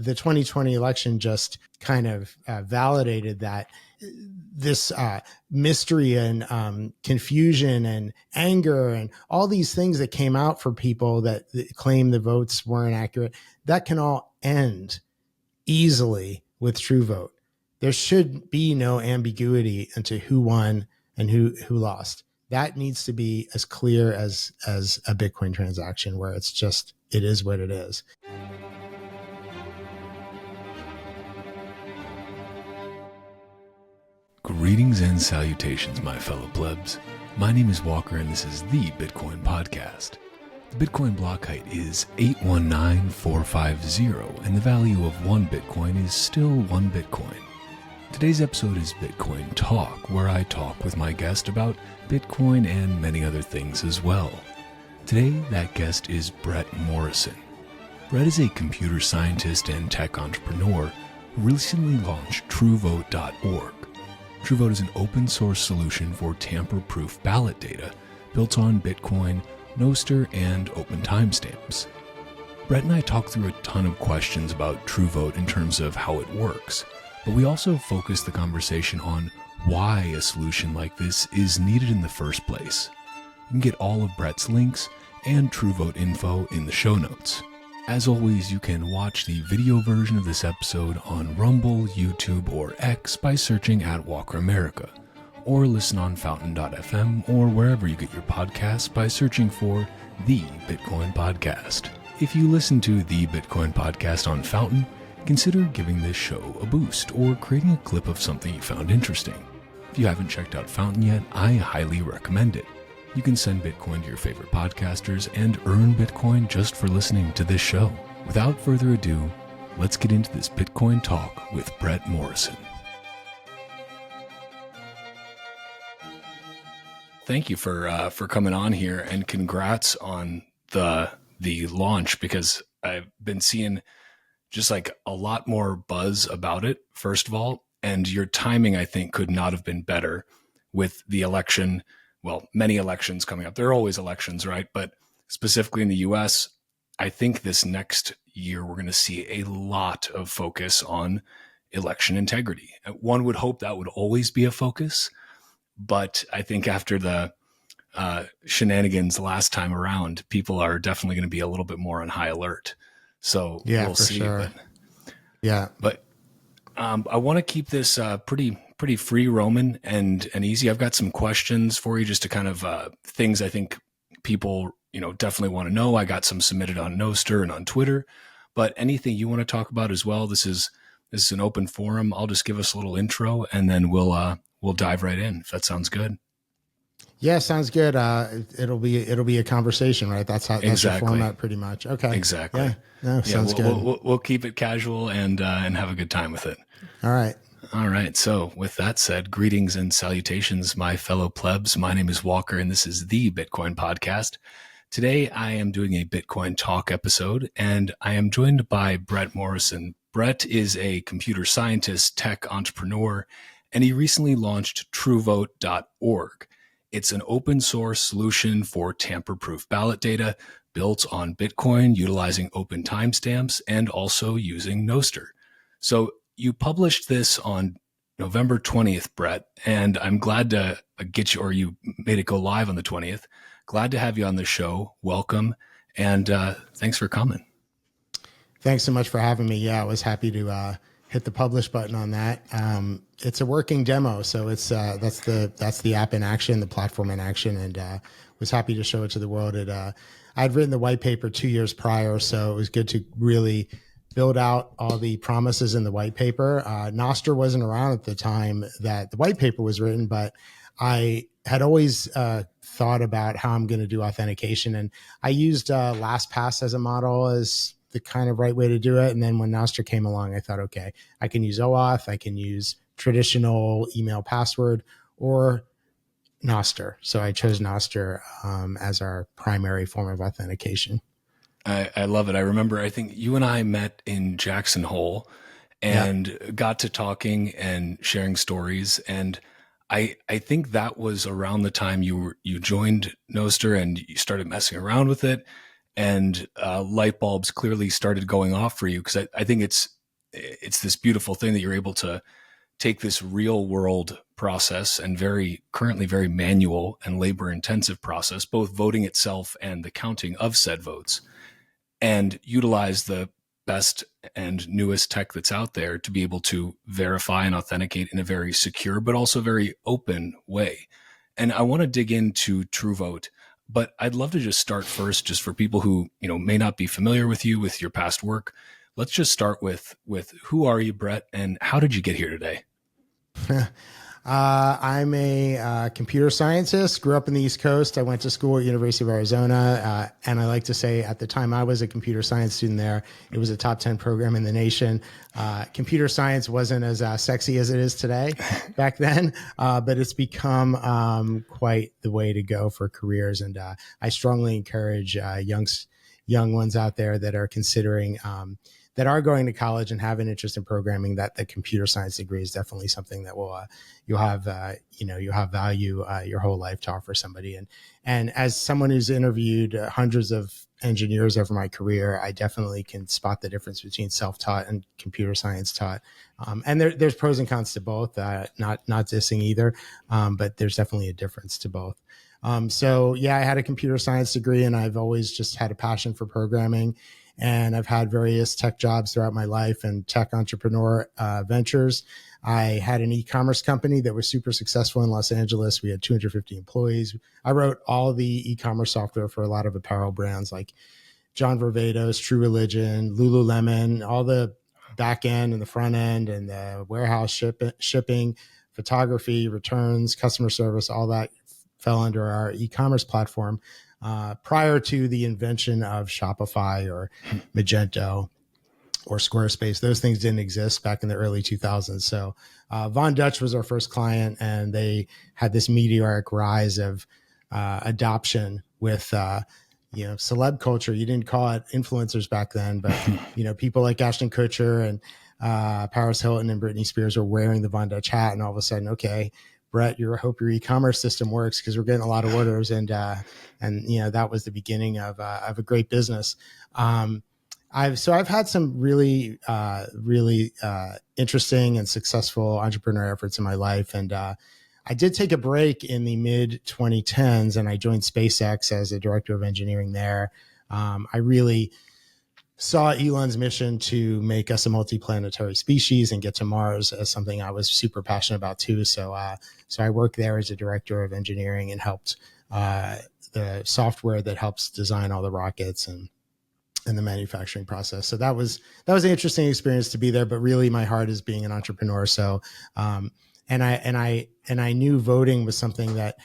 the 2020 election just kind of validated that this mystery and confusion and anger and all these things that came out for people that claim the votes weren't accurate, that can all end easily with TrueVote. There should be no ambiguity into who won and who lost. That needs to be as clear as a Bitcoin transaction, where it's just, it is what it is. Greetings and salutations, my fellow plebs. My name is Walker, and this is the Bitcoin Podcast. The Bitcoin block height is 819450, and the value of 1 Bitcoin is still 1 Bitcoin. Today's episode is Bitcoin Talk, where I talk with my guest about Bitcoin and many other things as well. Today, that guest is Brett Morrison. Brett is a computer scientist and tech entrepreneur who recently launched TrueVote.org. TrueVote is an open source solution for tamper-proof ballot data built on Bitcoin, Nostr, and open timestamps. Brett and I talked through a ton of questions about TrueVote in terms of how it works, but we also focused the conversation on why a solution like this is needed in the first place. You can get all of Brett's links and TrueVote info in the show notes. As always, you can watch the video version of this episode on Rumble, YouTube, or X by searching at Walker America, or listen on Fountain.fm or wherever you get your podcasts by searching for The Bitcoin Podcast. If you listen to The Bitcoin Podcast on Fountain, consider giving this show a boost or creating a clip of something you found interesting. If you haven't checked out Fountain yet, I highly recommend it. You can send Bitcoin to your favorite podcasters and earn Bitcoin just for listening to this show. Without further ado, let's get into this Bitcoin Talk with Brett Morrison. Thank you for coming on here, and congrats on the launch, because I've been seeing just like a lot more buzz about it, first of all, and your timing, I think, could not have been better with the election. Well, many elections coming up. There are always elections, right? But specifically in the US, I think this next year we're going to see a lot of focus on election integrity. One would hope that would always be a focus, but I think after the shenanigans last time around, people are definitely going to be a little bit more on high alert. So yeah, we'll see. Sure. But I want to keep this pretty free roaming and easy. I've got some questions for you, just to kind of things I think people definitely want to know. I got some submitted on Nostr and on Twitter, but anything you want to talk about as well. This is an open forum. I'll just give us a little intro, and then we'll dive right in, if that sounds good. Yeah, sounds good. It'll be a conversation, right? That's Exactly. The format, pretty much. Okay. Exactly. Yeah. No, sounds good. We'll keep it casual and have a good time with it. All right. All right. So with that said, greetings and salutations, my fellow plebs. My name is Walker, and this is the Bitcoin Podcast. Today, I am doing a Bitcoin Talk episode, and I am joined by Brett Morrison. Brett is a computer scientist, tech entrepreneur, and he recently launched TrueVote.org. It's an open source solution for tamper-proof ballot data built on Bitcoin, utilizing open timestamps and also using Nostr. So you published this on November 20th, Brett, and I'm glad to get you, or you made it go live on the 20th. Glad to have you on the show. Welcome, and thanks for coming. Thanks so much for having me. Yeah, I was happy to hit the publish button on that. It's a working demo, so it's that's the app in action, the platform in action, and was happy to show it to the world. I'd written the white paper 2 years prior, so it was good to really build out all the promises in the white paper. Nostr wasn't around at the time that the white paper was written, but I had always thought about how I'm going to do authentication, and I used LastPass as a model as the kind of right way to do it. And then when Nostr came along, I thought, okay, I can use OAuth, I can use traditional email password, or Nostr. So I chose Nostr as our primary form of authentication. I love it. I remember, I think you and I met in Jackson Hole and got to talking and sharing stories. And I think that was around the time you joined Nostr and you started messing around with it. and light bulbs clearly started going off for you, because I think it's this beautiful thing that you're able to take this real world process and currently very manual and labor intensive process, both voting itself and the counting of said votes, and utilize the best and newest tech that's out there to be able to verify and authenticate in a very secure but also very open way. And I want to dig into TrueVote, but I'd love to just start first, just for people who may not be familiar with you, with your past work. Let's just start with who are you, Brett, and how did you get here today? I'm a computer scientist, grew up in the East Coast. I went to school at University of Arizona. And I like to say at the time I was a computer science student there, it was a top 10 program in the nation. Computer science wasn't as sexy as it is today back then, but it's become quite the way to go for careers. And I strongly encourage young ones out there that are considering that are going to college and have an interest in programming, that the computer science degree is definitely something that will you'll have value your whole life to offer somebody. And as someone who's interviewed hundreds of engineers over my career, I definitely can spot the difference between self-taught and computer science taught. And there's pros and cons to both. Not dissing either, but there's definitely a difference to both. So yeah, I had a computer science degree, and I've always just had a passion for programming. And I've had various tech jobs throughout my life and tech entrepreneur ventures. I had an e-commerce company that was super successful in Los Angeles. We had 250 employees. I wrote all the e-commerce software for a lot of apparel brands like John Varvatos, True Religion, Lululemon, all the back end and the front end and the warehouse shipping, photography, returns, customer service, all that fell under our e-commerce platform. Prior to the invention of Shopify or Magento or Squarespace, those things didn't exist back in the early 2000s. So Von Dutch was our first client, and they had this meteoric rise of adoption with celeb culture. You didn't call it influencers back then, but people like Ashton Kutcher and Paris Hilton and Britney Spears were wearing the Von Dutch hat, and all of a sudden, okay, Brett, I hope your e-commerce system works, because we're getting a lot of orders, and that was the beginning of a great business. I've had some really interesting and successful entrepreneur efforts in my life, and I did take a break in the mid 2010s, and I joined SpaceX as a director of engineering there. I really saw Elon's mission to make us a multiplanetary species and get to Mars as something I was super passionate about too. So I worked there as a director of engineering and helped the software that helps design all the rockets and the manufacturing process. So that was an interesting experience to be there. But really, my heart is being an entrepreneur. So and I knew voting was something that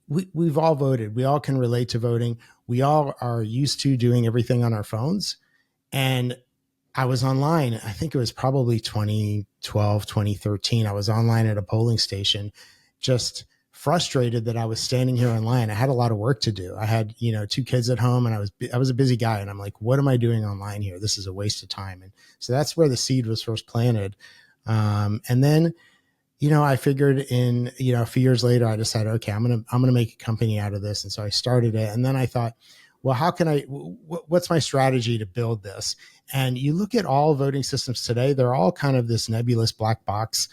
we've all voted. We all can relate to voting. We all are used to doing everything on our phones. And I was online, I think it was probably 2012, 2013. I was online at a polling station, just frustrated that I was standing here online. I had a lot of work to do. I had, 2 kids at home, and I was a busy guy, and I'm like, what am I doing online here? This is a waste of time. And so that's where the seed was first planted. And then, I figured in, a few years later, I decided, okay, I'm going to make a company out of this. And so I started it. And then I thought, well, what's my strategy to build this? And you look at all voting systems today, they're all kind of this nebulous black box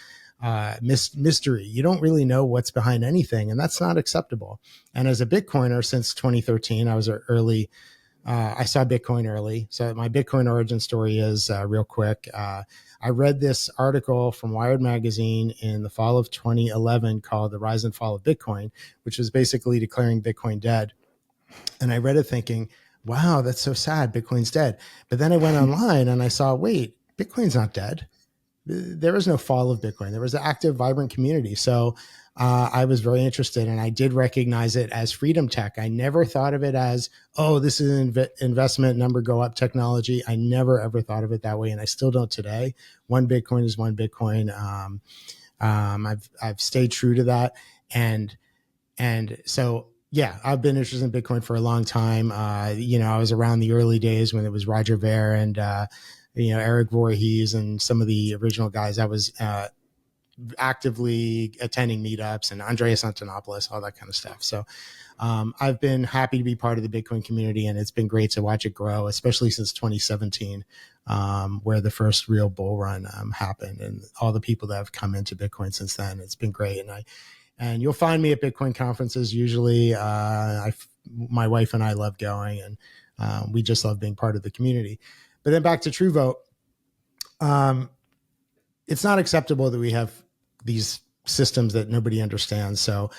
mystery. You don't really know what's behind anything, and that's not acceptable. And as a Bitcoiner since 2013, I saw Bitcoin early. So my Bitcoin origin story is real quick. I read this article from Wired Magazine in the fall of 2011 called The Rise and Fall of Bitcoin, which was basically declaring Bitcoin dead. And I read it thinking, wow, that's so sad. Bitcoin's dead. But then I went online and I saw, wait, Bitcoin's not dead. There was no fall of Bitcoin. There was an active, vibrant community. So I was very interested, and I did recognize it as freedom tech. I never thought of it as, oh, this is an investment number go up technology. I never, ever thought of it that way. And I still don't today. One Bitcoin is one Bitcoin. I've stayed true to that. And so, yeah, I've been interested in Bitcoin for a long time. I was around the early days when it was Roger Ver and, Eric Voorhees and some of the original guys. I was actively attending meetups, and Andreas Antonopoulos, all that kind of stuff. So I've been happy to be part of the Bitcoin community, and it's been great to watch it grow, especially since 2017, where the first real bull run happened, and all the people that have come into Bitcoin since then. It's been great. And you'll find me at Bitcoin conferences. Usually my wife and I love going, and we just love being part of the community. But then back to TrueVote. It's not acceptable that we have these systems that nobody understands. So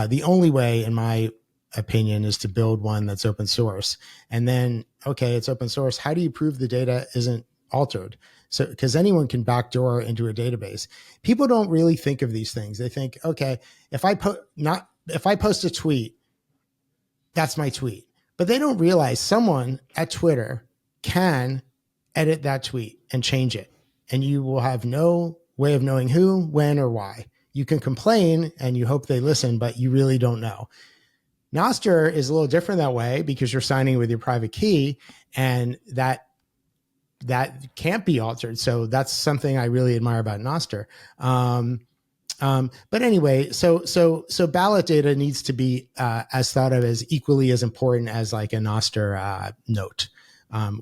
the only way, in my opinion, is to build one that's open source. And then, okay, it's open source. How do you prove the data isn't altered? So, because anyone can backdoor into a database. People don't really think of these things. They think, okay, if I post a tweet, that's my tweet. But they don't realize someone at Twitter can edit that tweet and change it. And you will have no way of knowing who, when, or why. You can complain and you hope they listen, but you really don't know. Nostr is a little different that way because you're signing with your private key, and that can't be altered. So that's something I really admire about Nostr. But anyway, so ballot data needs to be as thought of as equally as important as like a Nostr note,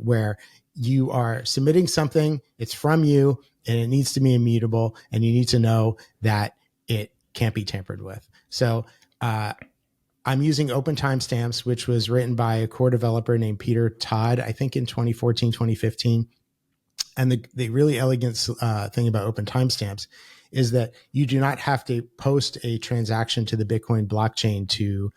where you are submitting something, it's from you, and it needs to be immutable, and you need to know that it can't be tampered with. So I'm using open timestamps, which was written by a core developer named Peter Todd, I think in 2014, 2015. And the really elegant thing about open timestamps is that you do not have to post a transaction to the Bitcoin blockchain to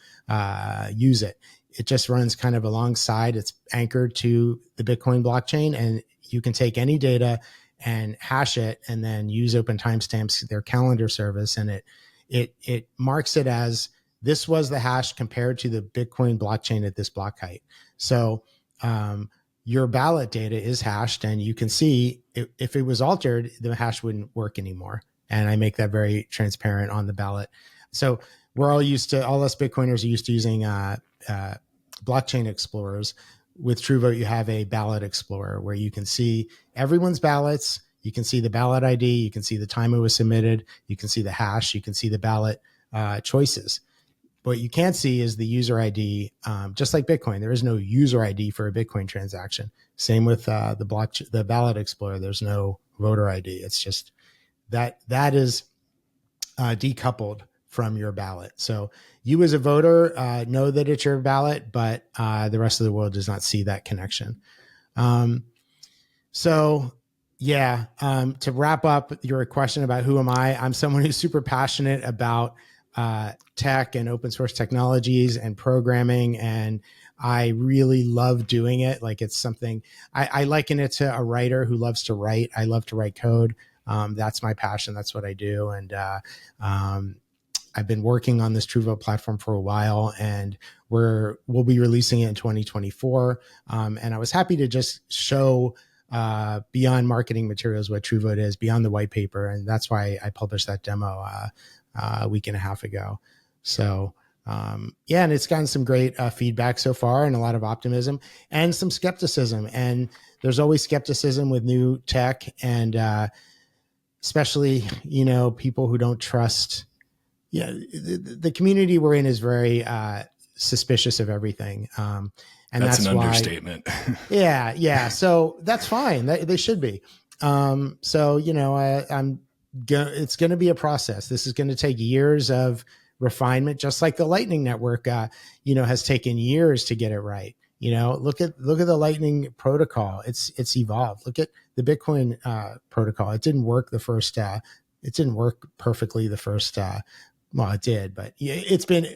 use it. It just runs kind of alongside. It's anchored to the Bitcoin blockchain, and you can take any data and hash it and then use open timestamps, their calendar service. And it marks it as this was the hash compared to the Bitcoin blockchain at this block height. So your ballot data is hashed, and you can see if it was altered, the hash wouldn't work anymore. And I make that very transparent on the ballot. So we're all us Bitcoiners are used to using blockchain explorers. With TrueVote, you have a ballot explorer where you can see everyone's ballots. You can see the ballot ID. You can see the time it was submitted. You can see the hash. You can see the ballot choices. What you can't see is the user ID. Just like Bitcoin, there is no user ID for a Bitcoin transaction. Same with the ballot explorer. There's no voter ID. It's just that is decoupled from your ballot. So you as a voter know that it's your ballot, but the rest of the world does not see that connection. To wrap up your question about who am I, I'm someone who's super passionate about tech and open source technologies and programming. And I really love doing it. Like it's something I liken it to a writer who loves to write. I love to write code. That's my passion. That's what I do. And I've been working on this TrueVote platform for a while, and we'll be releasing it in 2024. And I was happy to just show beyond marketing materials what TrueVote is, beyond the white paper. And that's why I published that demo a week and a half ago. So and it's gotten some great feedback so far, and a lot of optimism and some skepticism. And there's always skepticism with new tech, and especially, people who don't trust. Yeah, the community we're in is very suspicious of everything. And that's an why, understatement. Yeah. So that's fine. They should be. It's going to be a process. This is going to take years of refinement, just like the Lightning Network, has taken years to get it right. Look at the Lightning protocol. It's evolved. Look at the Bitcoin protocol. It didn't work the first. It didn't work perfectly the first. Well, it did, but it's been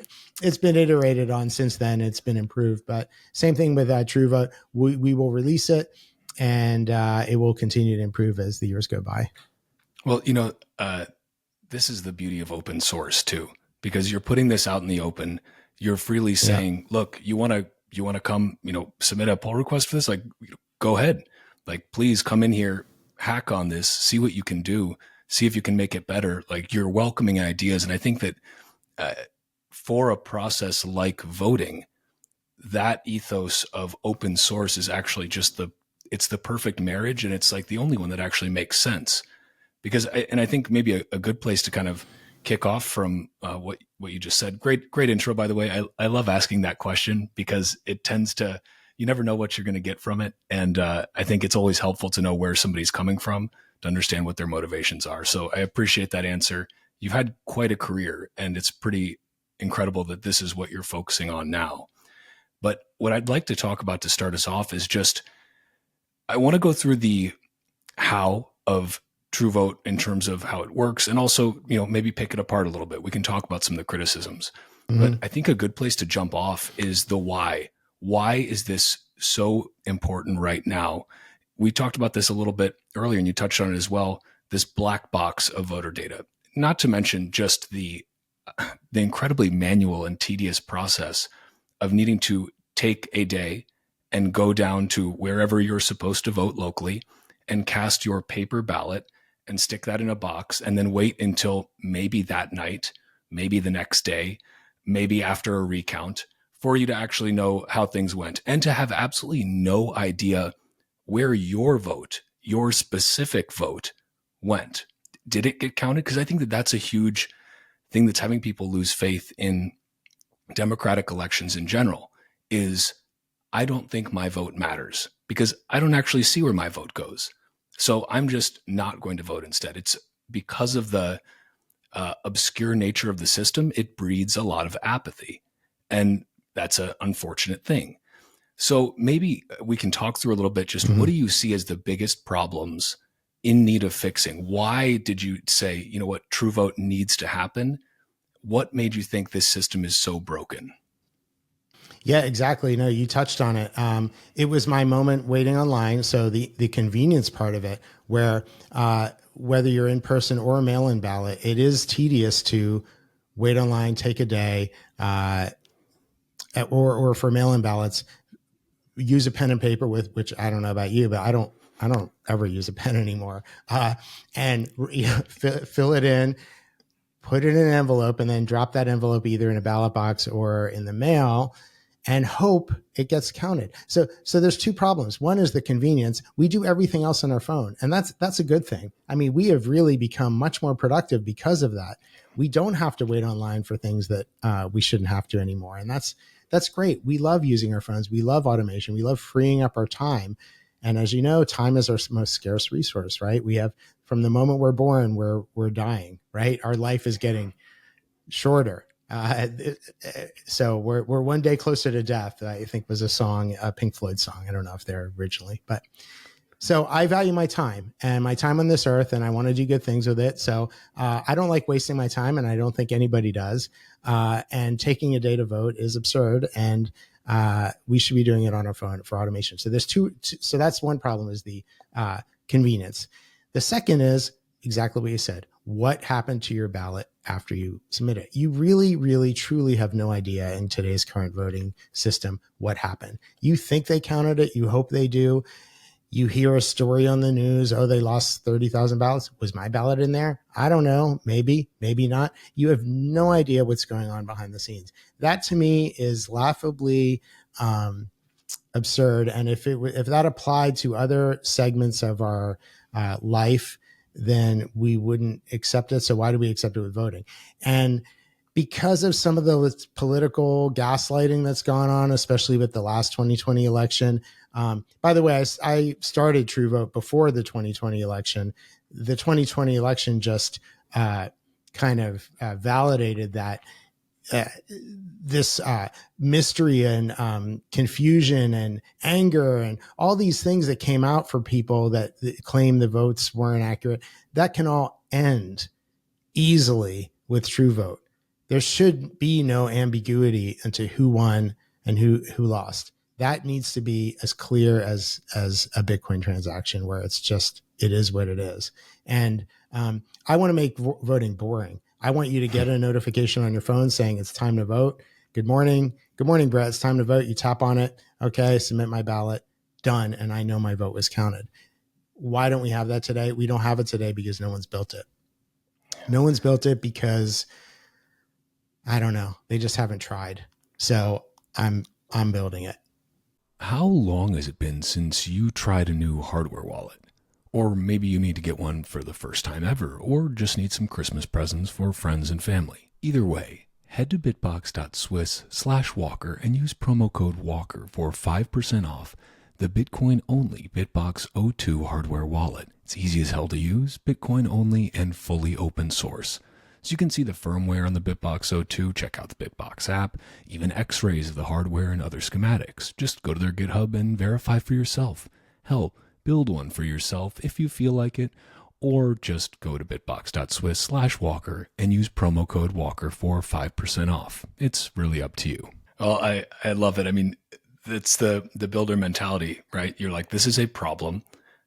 iterated on since then. It's been improved. But same thing with TrueVote. We will release it, and it will continue to improve as the years go by. Well, this is the beauty of open source too, because you're putting this out in the open. You're freely saying, look, you want to come, submit a pull request for this? Like, go ahead. Like, please come in here, hack on this, see what you can do, see if you can make it better. Like, you're welcoming ideas. And I think that for a process like voting, that ethos of open source is actually just it's the perfect marriage. And it's like the only one that actually makes sense, Because I think maybe a good place to kind of kick off from what you just said. Great intro, by the way. I love asking that question because it tends to, you never know what you're going to get from it. And I think it's always helpful to know where somebody's coming from to understand what their motivations are. So I appreciate that answer. You've had quite a career, and it's pretty incredible that this is what you're focusing on now. But what I'd like to talk about to start us off is just, I want to go through the how of TrueVote in terms of how it works, and also, maybe pick it apart a little bit. We can talk about some of the criticisms, but I think a good place to jump off is the why. Why is this so important right now? We talked about this a little bit earlier, and you touched on it as well, this black box of voter data, not to mention just the incredibly manual and tedious process of needing to take a day and go down to wherever you're supposed to vote locally and cast your paper ballot and stick that in a box and then wait until maybe that night, maybe the next day, maybe after a recount for you to actually know how things went, and to have absolutely no idea where your vote, your specific vote, went. Did it get counted? Because I think that that's a huge thing that's having people lose faith in democratic elections in general, is I don't think my vote matters because I don't actually see where my vote goes. So I'm just not going to vote instead. It's because of the obscure nature of the system, it breeds a lot of apathy. And that's an unfortunate thing. So maybe we can talk through a little bit, just what do you see as the biggest problems in need of fixing? Why did you say, you know what, TrueVote needs to happen? What made you think this system is so broken? Yeah, exactly. No, you touched on it. It was my moment waiting online. So the convenience part of it, where whether you're in person or a mail-in ballot, it is tedious to wait online, take a day, or for mail-in ballots, use a pen and paper with, which I don't know about you, but I don't ever use a pen anymore. And fill it in, put it in an envelope, and then drop that envelope either in a ballot box or in the mail, and hope it gets counted. So there's two problems. One is the convenience. We do everything else on our phone, and that's a good thing. I mean, we have really become much more productive because of that. We don't have to wait online for things that we shouldn't have to anymore, and that's great. We love using our phones. We love automation. We love freeing up our time. And as you know, time is our most scarce resource, right? We have, from the moment we're born, we're dying, right? Our life is getting shorter. So we're one day closer to death, I think was a song, a Pink Floyd song. I don't know if they're originally, but so I value my time and my time on this earth, and I want to do good things with it. So I don't like wasting my time, and I don't think anybody does. And taking a day to vote is absurd, and we should be doing it on our phone for automation. So there's so that's one problem, is the convenience. The second is exactly what you said. What happened to your ballot after you submit it? You really, really, truly have no idea in today's current voting system what happened. You think they counted it. You hope they do. You hear a story on the news. Oh, they lost 30,000 ballots. Was my ballot in there? I don't know. Maybe, maybe not. You have no idea what's going on behind the scenes. That to me is laughably absurd. And if that applied to other segments of our life, then we wouldn't accept it. So why do we accept it with voting? And because of some of the political gaslighting that's gone on, especially with the last 2020 election. By the way, I started TrueVote before the 2020 election. The 2020 election just kind of validated that this mystery and confusion and anger and all these things that came out for people that claim the votes weren't accurate, that can all end easily with TrueVote. There should be no ambiguity into who won and who lost. That needs to be as clear as a Bitcoin transaction, where it's just, it is what it is. And I want to make voting boring. I want you to get a notification on your phone saying it's time to vote. Good morning, Brett. It's time to vote. You tap on it. Okay, submit my ballot. Done. And I know my vote was counted. Why don't we have that today? We don't have it today because no one's built it. No one's built it because, I don't know, they just haven't tried. So I'm building it. How long has it been since you tried a new hardware wallet? Or maybe you need to get one for the first time ever, or just need some Christmas presents for friends and family. Either way, head to bitbox.swiss/walker and use promo code WALKER for 5% off the Bitcoin-only Bitbox O2 hardware wallet. It's easy as hell to use, Bitcoin-only, and fully open source. So you can see the firmware on the Bitbox O2, check out the Bitbox app, even x-rays of the hardware and other schematics. Just go to their GitHub and verify for yourself. Hell, build one for yourself if you feel like it, or just go to bitbox.swiss/walker and use promo code WALKER for 5% off. It's really up to you. Well, I love it. I mean, it's the builder mentality, right? You're like, this is a problem.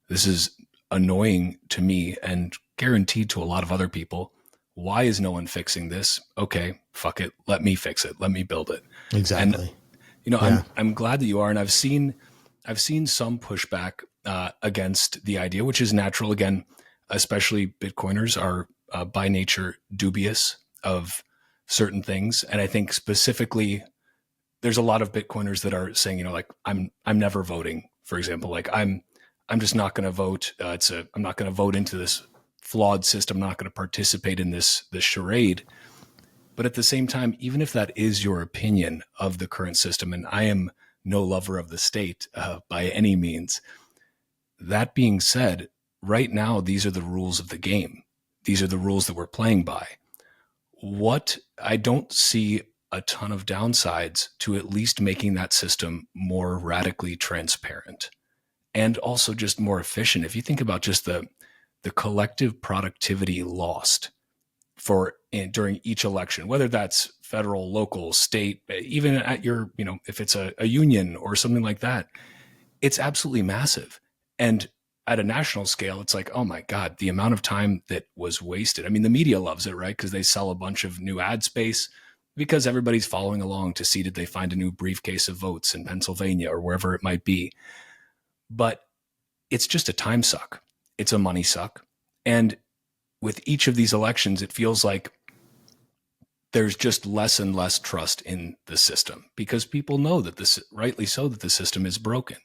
This is annoying to me and guaranteed to a lot of other people. Why is no one fixing this? Okay, fuck it. Let me fix it. Let me build it. Exactly. And, I'm glad that you are. And I've seen some pushback against the idea, which is natural. Again, especially Bitcoiners are by nature dubious of certain things. And I think specifically there's a lot of Bitcoiners that are saying, like, I'm never voting, for example. Like I'm just not going to vote. I'm not going to vote into this flawed system. I'm not going to participate in this charade. But at the same time, even if that is your opinion of the current system, and I am no lover of the state by any means, that being said, right now, these are the rules of the game. These are the rules that we're playing by. What I don't see a ton of downsides to at least making that system more radically transparent and also just more efficient. If you think about just the collective productivity lost during each election, whether that's federal, local, state, even at your, if it's a union or something like that, it's absolutely massive. And at a national scale, it's like, oh my God, the amount of time that was wasted. I mean, the media loves it, right? Because they sell a bunch of new ad space because everybody's following along to see, did they find a new briefcase of votes in Pennsylvania or wherever it might be. But it's just a time suck. It's a money suck. And with each of these elections, it feels like there's just less and less trust in the system because people know that rightly so, that the system is broken.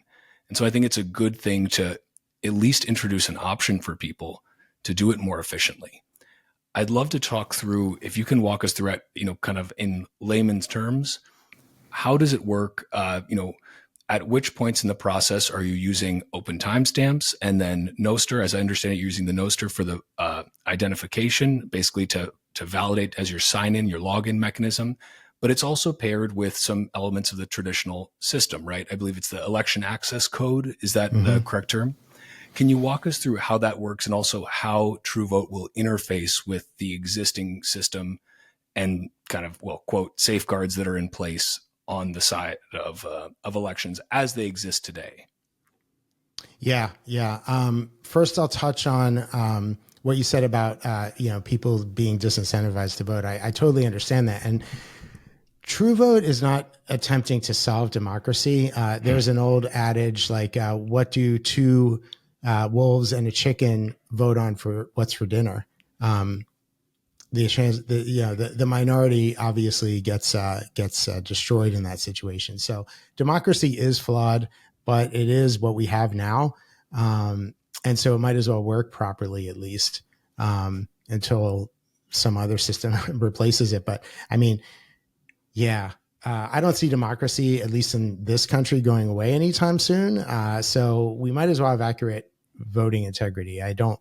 And so I think it's a good thing to at least introduce an option for people to do it more efficiently. I'd love to talk through, if you can walk us through it, kind of in layman's terms, how does it work? At which points in the process are you using open timestamps? And then Nostr, as I understand it, you're using the Nostr for the identification, basically to validate as your sign-in, your login mechanism. But it's also paired with some elements of the traditional system, right? I believe it's the election access code. Is that the correct term? Can you walk us through how that works and also how TrueVote will interface with the existing system and kind of, well, quote, safeguards that are in place on the side of elections as they exist today? Yeah. First, I'll touch on what you said about people being disincentivized to vote. I totally understand that, and TrueVote is not attempting to solve democracy. There's an old adage like, "What do two wolves and a chicken vote on for what's for dinner?" The minority obviously gets destroyed in that situation. So democracy is flawed, but it is what we have now, and so it might as well work properly at least until some other system replaces it. But I mean, I don't see democracy, at least in this country, going away anytime soon. So we might as well have accurate voting integrity. I don't.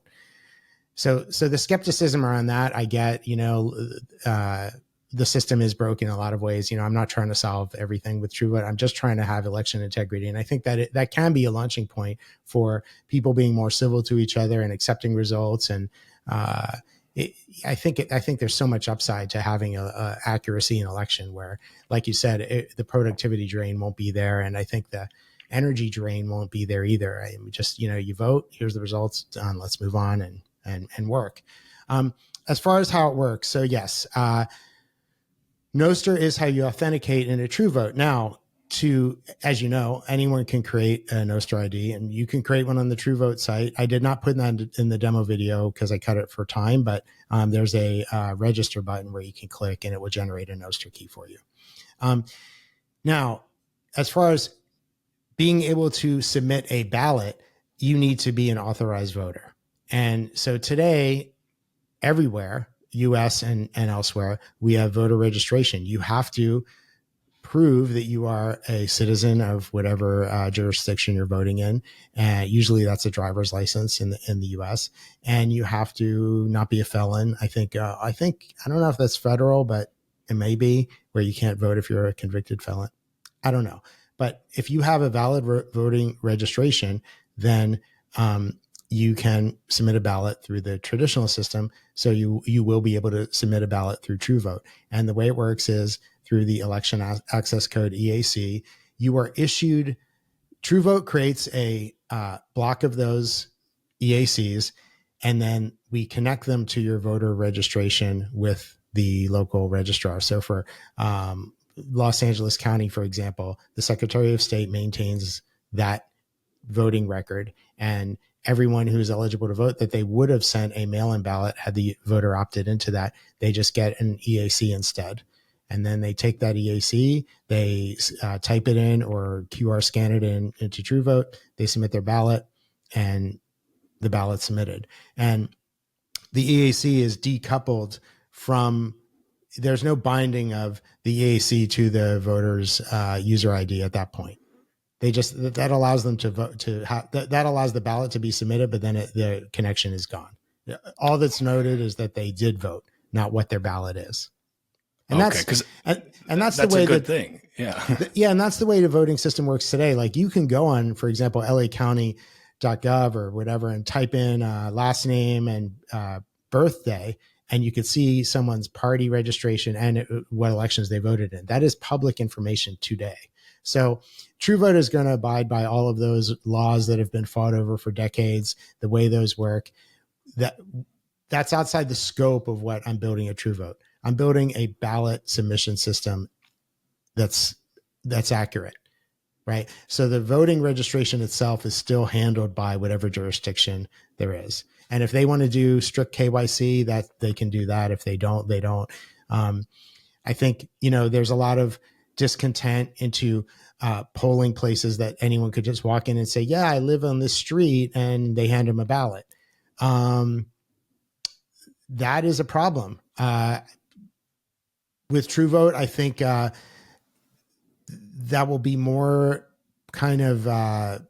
So the skepticism around that, I get, the system is broken in a lot of ways. I'm not trying to solve everything with TrueVote. I'm just trying to have election integrity. And I think that that can be a launching point for people being more civil to each other and accepting results. And I think there's so much upside to having a accuracy in election where, like you said, the productivity drain won't be there. And I think the energy drain won't be there either. Just, you vote, here's the results, done, let's move on and work. As far as how it works, so yes, Nostr is how you authenticate in a TrueVote. Now, as you know, anyone can create a Nostr ID, and you can create one on the TrueVote site. I did not put that in the demo video because I cut it for time, but there's a register button where you can click and it will generate a Nostr key for you. Now, as far as being able to submit a ballot, you need to be an authorized voter. And so today, everywhere, US and elsewhere, we have voter registration. You have to prove that you are a citizen of whatever jurisdiction you're voting in. And usually that's a driver's license in the US. And you have to not be a felon. I think, I don't know if that's federal, but it may be, where you can't vote if you're a convicted felon. I don't know. But if you have a valid voting registration, then you can submit a ballot through the traditional system. So you will be able to submit a ballot through TrueVote. And the way it works is through the election access code EAC. You are issued, TrueVote creates a block of those EACs, and then we connect them to your voter registration with the local registrar. So for Los Angeles County, for example, the Secretary of State maintains that voting record, and everyone who's eligible to vote that they would have sent a mail-in ballot had the voter opted into that, they just get an EAC instead. And then they take that EAC, they type it in or QR scan it into TrueVote, they submit their ballot, and the ballot's submitted. And the EAC is decoupled from, there's no binding of the EAC to the voter's user ID at that point. They just, that allows them to vote, that allows the ballot to be submitted, but then the connection is gone. All that's noted is that they did vote, not what their ballot is. And that's the way a good thing. Yeah. Yeah. And that's the way the voting system works today. Like you can go on, for example, lacounty.gov or whatever, and type in last name and birthday, and you could see someone's party registration and what elections they voted in. That is public information today. So TrueVote is going to abide by all of those laws that have been fought over for decades, the way those work. That's outside the scope of what I'm building at TrueVote. I'm building a ballot submission system that's accurate, right? So the voting registration itself is still handled by whatever jurisdiction there is. And if they want to do strict KYC, that they can do that. If they don't, they don't. I think, there's a lot of discontent into polling places that anyone could just walk in and say, yeah, I live on this street, and they hand them a ballot. That is a problem. With TrueVote, I think that will be more kind of,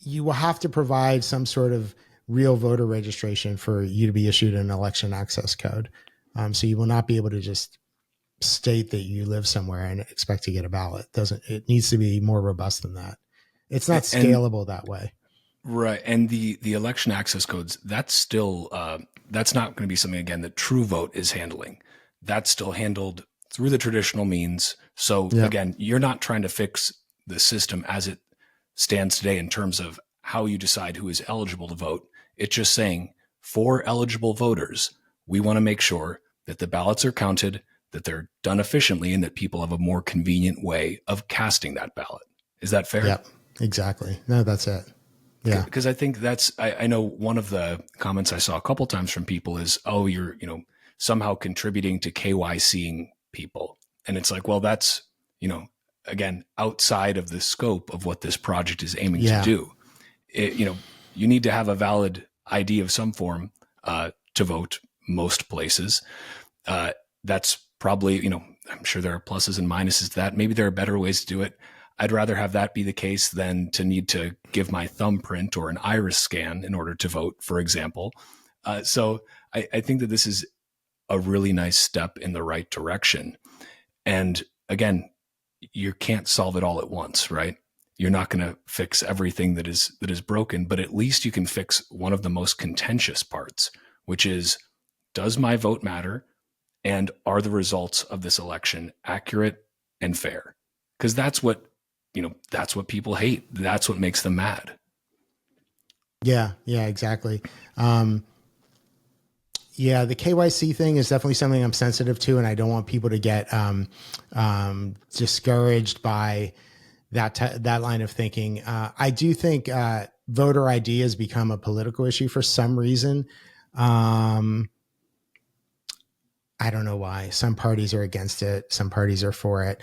you will have to provide some sort of real voter registration for you to be issued an election access code. So you will not be able to just state that you live somewhere and expect to get a ballot. It needs to be more robust than that. It's not scalable that way. Right. And the election access codes, that's still, that's not going to be something, again, that TrueVote is handling. That's still handled through the traditional means. So again, you're not trying to fix the system as it stands today in terms of how you decide who is eligible to vote. It's just saying, for eligible voters, we want to make sure that the ballots are counted, that they're done efficiently, and that people have a more convenient way of casting that ballot. Is that fair? Yep, exactly. No, that's it. Yeah. Because I think I know one of the comments I saw a couple times from people is, oh, you're, somehow contributing to KYCing people. And it's like, well, that's, again, outside of the scope of what this project is aiming to do. You need to have a valid ID of some form to vote most places. That's probably, I'm sure there are pluses and minuses to that. Maybe there are better ways to do it. I'd rather have that be the case than to need to give my thumbprint or an iris scan in order to vote, for example. So I think that this is a really nice step in the right direction. And again, you can't solve it all at once, right? You're not going to fix everything that is broken, but at least you can fix one of the most contentious parts, which is, does my vote matter? And are the results of this election accurate and fair? Because that's what people hate. That's what makes them mad. Yeah, exactly. The KYC thing is definitely something I'm sensitive to, and I don't want people to get discouraged by that line of thinking. I do think voter ID has become a political issue for some reason. I don't know why. Some parties are against it. Some parties are for it.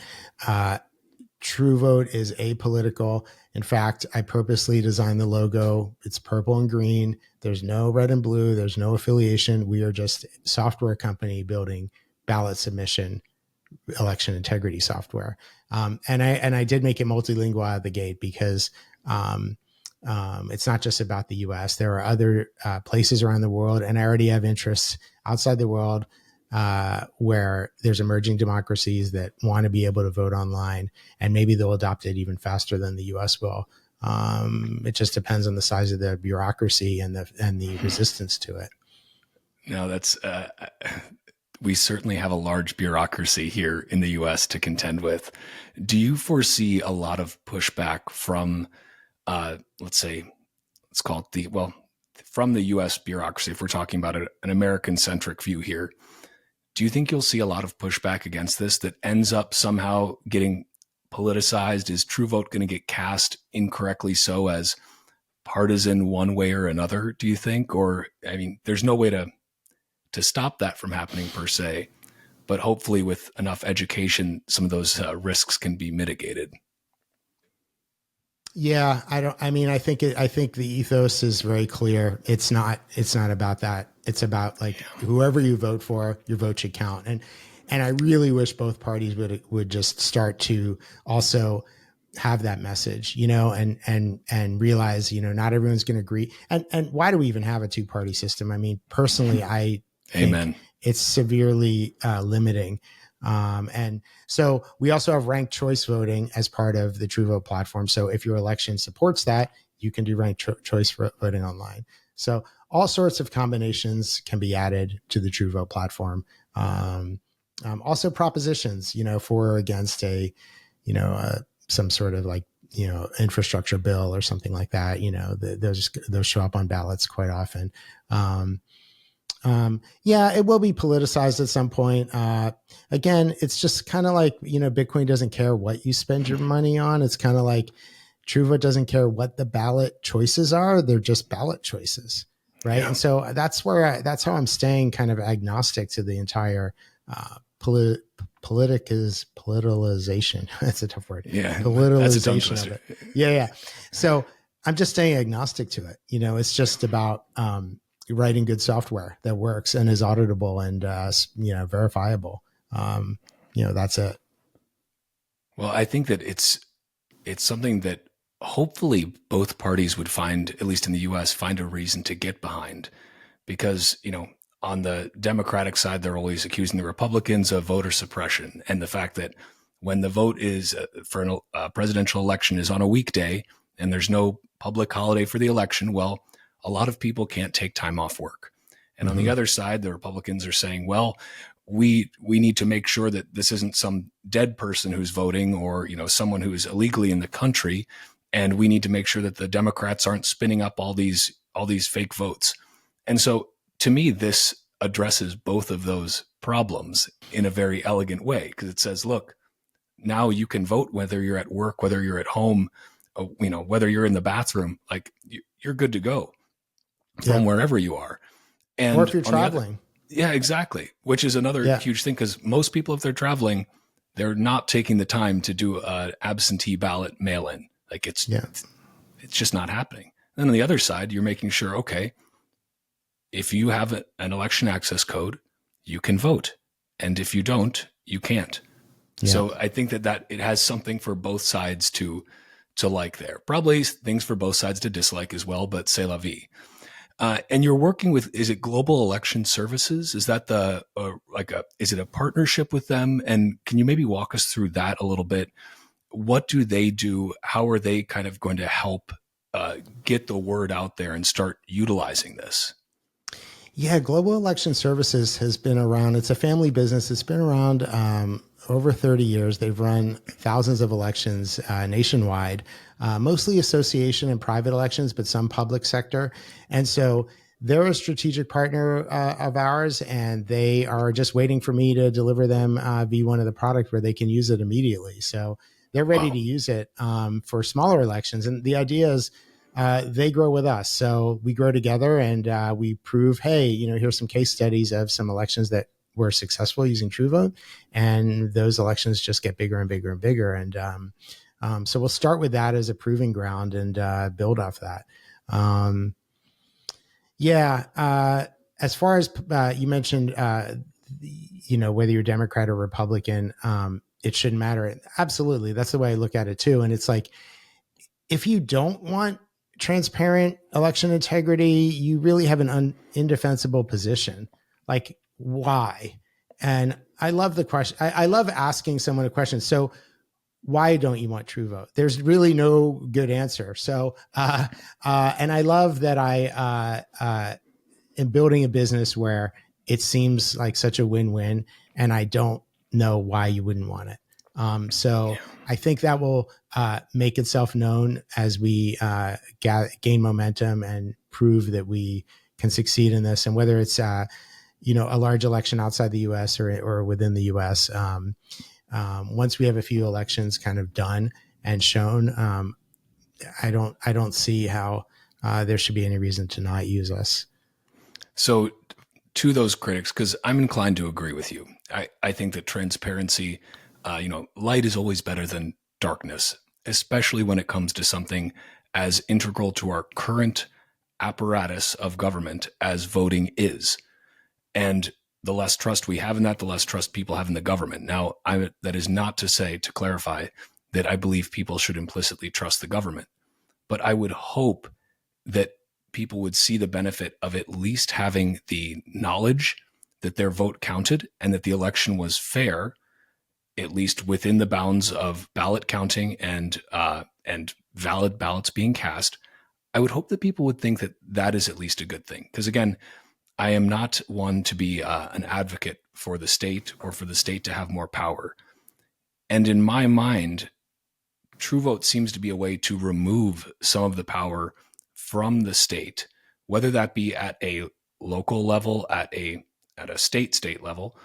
TrueVote is apolitical. In fact, I purposely designed the logo. It's purple and green. There's no red and blue. There's no affiliation. We are just a software company building ballot submission, election integrity software. And I did make it multilingual out of the gate because it's not just about the U.S. There are other places around the world, and I already have interests outside the world where there's emerging democracies that want to be able to vote online, and maybe they'll adopt it even faster than the U.S. will. It just depends on the size of the bureaucracy and the resistance to it. No, that's we certainly have a large bureaucracy here in the U.S. to contend with. Do you foresee a lot of pushback from, let's call it from the U.S. bureaucracy, if we're talking about an American-centric view here? Do you think you'll see a lot of pushback against this that ends up somehow getting politicized? Is TrueVote going to get cast incorrectly so as partisan one way or another, do you think? Or, I mean, there's no way to stop that from happening per se, but hopefully with enough education, some of those risks can be mitigated. Yeah, I think the ethos is very clear. It's not about that. It's about whoever you vote for, your vote should count. And I really wish both parties would just start to also have that message, and realize, not everyone's going to agree. And why do we even have a two-party system? I mean, personally, I think it's severely limiting. And so we also have ranked choice voting as part of the TrueVote platform. So if your election supports that, you can do ranked choice voting online. So all sorts of combinations can be added to the TrueVote platform. Also propositions, for or against some sort of infrastructure bill or something like that. They'll show up on ballots quite often. It will be politicized at some point. Again, it's just kind of like, Bitcoin doesn't care what you spend your money on. It's kind of like TrueVote doesn't care what the ballot choices are. They're just ballot choices. Right. Yeah. And so that's how I'm staying kind of agnostic to the entire, politicalization. That's a tough word. Yeah. Politicalization of it. Yeah. So I'm just staying agnostic to it. It's just about, writing good software that works and is auditable and, verifiable. That's it. Well, I think that it's something that hopefully both parties would find, at least in the US, find a reason to get behind, because, on the Democratic side, they're always accusing the Republicans of voter suppression, and the fact that when the vote is for a presidential election is on a weekday and there's no public holiday for the election, well, a lot of people can't take time off work. And on the other side, the Republicans are saying, well, we need to make sure that this isn't some dead person who's voting or, someone who's illegally in the country. And we need to make sure that the Democrats aren't spinning up all these fake votes. And so to me, this addresses both of those problems in a very elegant way, because it says, look, now you can vote whether you're at work, whether you're at home, whether you're in the bathroom, you're good to go from wherever you are. And or if you're traveling. Yeah, exactly. Which is another huge thing, because most people, if they're traveling, they're not taking the time to do an absentee ballot mail-in. It's just not happening. Then on the other side, you're making sure, okay, if you have an election access code, you can vote. And if you don't, you can't. Yeah. So I think that it has something for both sides to like there. Probably things for both sides to dislike as well, but c'est la vie. And you're working with, is it Global Election Services? Is that is it a partnership with them? And can you maybe walk us through that a little bit? What do they do? How are they kind of going to help get the word out there and start utilizing this? Yeah, Global Election Services has been around. It's a family business. It's been around over 30 years. They've run thousands of elections nationwide, mostly association and private elections, but some public sector. And so they're a strategic partner of ours, and they are just waiting for me to deliver them V1 of the product where they can use it immediately. So they're ready to use it for smaller elections. And the idea is they grow with us. So we grow together, and we prove, hey, here's some case studies of some elections that were successful using TrueVote, and those elections just get bigger and bigger and bigger. And so we'll start with that as a proving ground and build off that. As far as you mentioned, whether you're Democrat or Republican, it shouldn't matter. Absolutely, that's the way I look at it too. And it's like, if you don't want transparent election integrity, you really have an indefensible position. Like, why? And I love the question. I love asking someone a question. So why don't you want TrueVote? There's really no good answer. So, and I love that I am building a business where it seems like such a win-win, and I don't know why you wouldn't want it. I think that will make itself known as we gain momentum and prove that we can succeed in this. And whether it's a large election outside the U.S. or within the U.S., once we have a few elections kind of done and shown, I don't see how there should be any reason to not use us. So to those critics, because I'm inclined to agree with you, I think that transparency, light is always better than darkness, especially when it comes to something as integral to our current apparatus of government as voting is. And the less trust we have in that, the less trust people have in the government. Now, that is not to say, to clarify, that I believe people should implicitly trust the government. But I would hope that people would see the benefit of at least having the knowledge that their vote counted and that the election was fair, at least within the bounds of ballot counting and valid ballots being cast. I would hope that people would think that that is at least a good thing. Because again, I am not one to be an advocate for the state or for the state to have more power. And in my mind, TrueVote seems to be a way to remove some of the power from the state, whether that be at a local level, at a state level,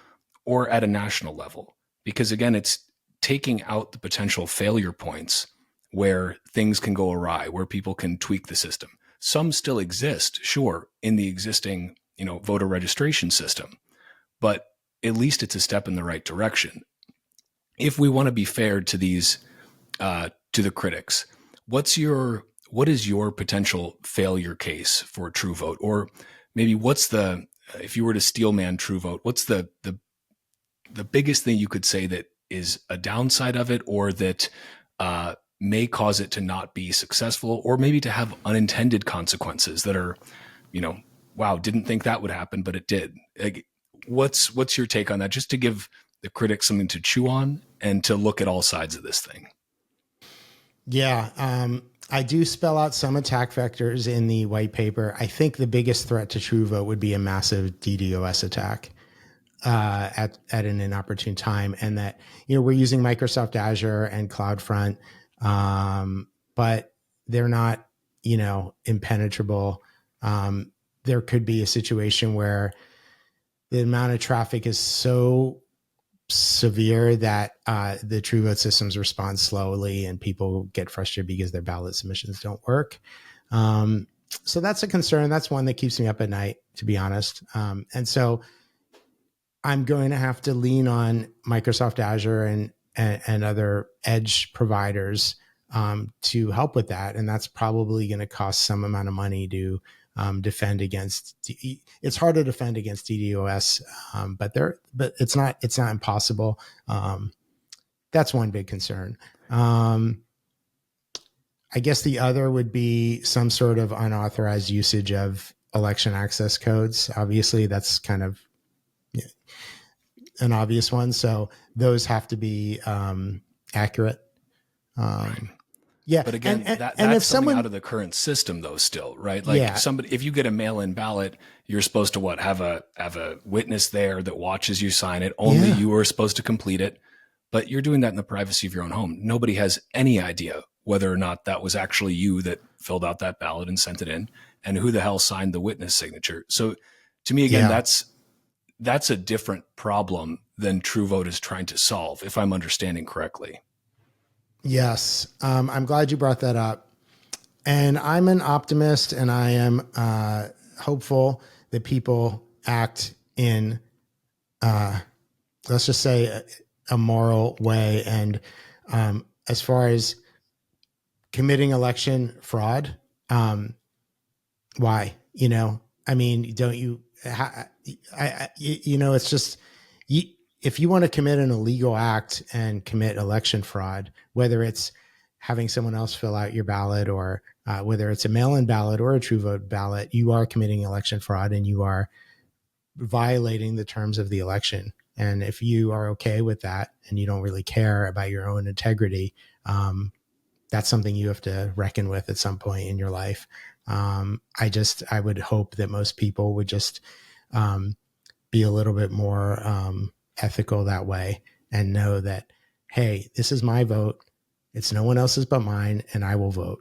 or at a national level. Because again, it's taking out the potential failure points where things can go awry, where people can tweak the system. Some still exist, sure, in the existing, voter registration system, but at least it's a step in the right direction. If we want to be fair to these, to the critics, what is your potential failure case for TrueVote? Or maybe if you were to steelman TrueVote, what's the biggest thing you could say that is a downside of it, or that may cause it to not be successful, or maybe to have unintended consequences that are, wow, didn't think that would happen, but it did. Like, what's your take on that? Just to give the critics something to chew on and to look at all sides of this thing. Yeah. I do spell out some attack vectors in the white paper. I think the biggest threat to TrueVote would be a massive DDoS attack at an inopportune time. And that, we're using Microsoft Azure and CloudFront, but they're not, impenetrable. There could be a situation where the amount of traffic is so severe that the TrueVote systems respond slowly and people get frustrated because their ballot submissions don't work. So that's a concern. That's one that keeps me up at night, to be honest. And so I'm going to have to lean on Microsoft Azure and other edge providers to help with that. And that's probably going to cost some amount of money to defend against. It's hard to defend against DDoS, but it's not impossible. That's one big concern. I guess the other would be some sort of unauthorized usage of election access codes. Obviously, that's kind of an obvious one. So those have to be accurate. Right. Yeah. But again, that's if something out of the current system though, still, right? Like if you get a mail-in ballot, you're supposed to have a witness there that watches you sign it. Only you are supposed to complete it, but you're doing that in the privacy of your own home. Nobody has any idea whether or not that was actually you that filled out that ballot and sent it in, and who the hell signed the witness signature. So to me, again, that's a different problem than TrueVote is trying to solve, if I'm understanding correctly. Yes. I'm glad you brought that up. And I'm an optimist, and I am hopeful that people act in let's just say a moral way. And as far as committing election fraud, why? I mean, don't you? It's just if you want to commit an illegal act and commit election fraud, whether it's having someone else fill out your ballot or whether it's a mail-in ballot or a TrueVote ballot, you are committing election fraud and you are violating the terms of the election. And if you are okay with that and you don't really care about your own integrity, that's something you have to reckon with at some point in your life. I would hope that most people would just be a little bit more ethical that way and know that, hey, this is my vote. It's no one else's but mine, and I will vote.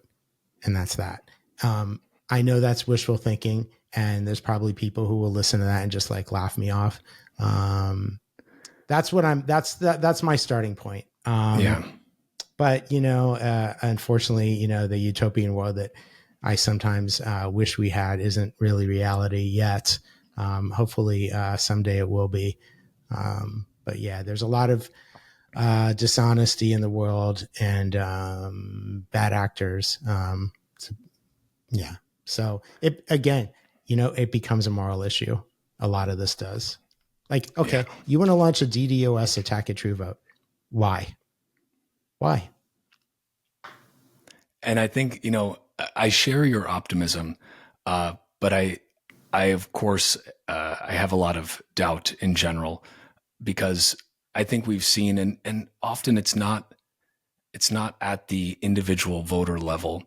And that's that. I know that's wishful thinking, and there's probably people who will listen to that and just like laugh me off. That's my starting point. Yeah. But, unfortunately, the utopian world that I sometimes wish we had isn't really reality yet. Hopefully someday it will be. But yeah, there's a lot of dishonesty in the world and bad actors. So it becomes a moral issue. A lot of this does. Like, okay, you want to launch a DDoS attack at TrueVote. Why? And I think, I share your optimism, but I of course, I have a lot of doubt in general, because I think we've seen, and often it's not at the individual voter level,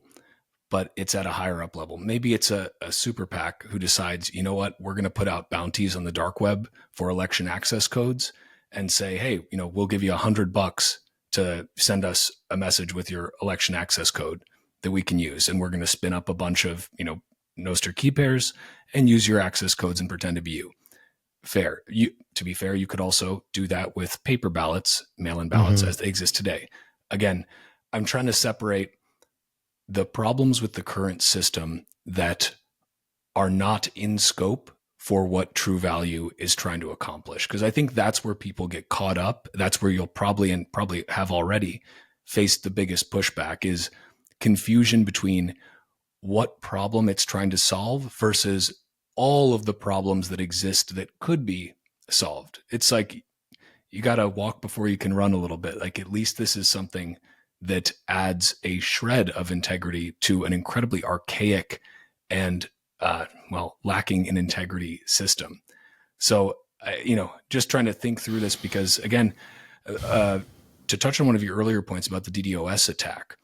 but it's at a higher up level. Maybe it's a super PAC who decides, you know what, we're going to put out bounties on the dark web for election access codes and say, hey, we'll give you $100 to send us a message with your election access code that we can use. And we're going to spin up a bunch of, Nostr key pairs and use your access codes and pretend to be you. Fair. To be fair, you could also do that with paper ballots, mail-in ballots as they exist today. Again, I'm trying to separate the problems with the current system that are not in scope for what True Value is trying to accomplish. Because I think that's where people get caught up. That's where you'll probably have already faced the biggest pushback, is confusion between what problem it's trying to solve versus all of the problems that exist that could be solved. It's like you got to walk before you can run a little bit. Like, at least this is something that adds a shred of integrity to an incredibly archaic and lacking in integrity system. So, just trying to think through this, because again, to touch on one of your earlier points about the DDoS attack,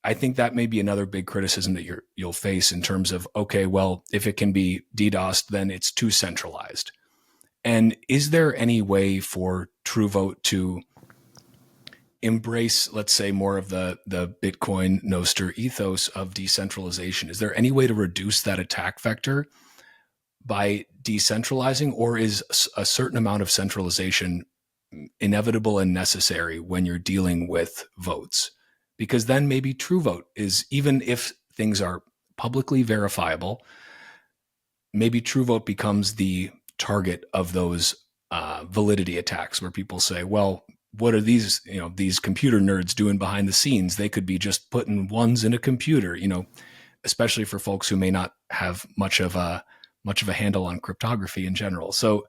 I think that may be another big criticism that you'll face in terms of, okay, well, if it can be DDoSed, then it's too centralized. And is there any way for TrueVote to embrace, let's say, more of the Bitcoin Nostr ethos of decentralization? Is there any way to reduce that attack vector by decentralizing, or is a certain amount of centralization inevitable and necessary when you're dealing with votes? Because then maybe TrueVote is, even if things are publicly verifiable, maybe TrueVote becomes the target of those validity attacks, where people say, well, what are these computer nerds doing behind the scenes? They could be just putting ones in a computer, especially for folks who may not have much of a handle on cryptography in general. So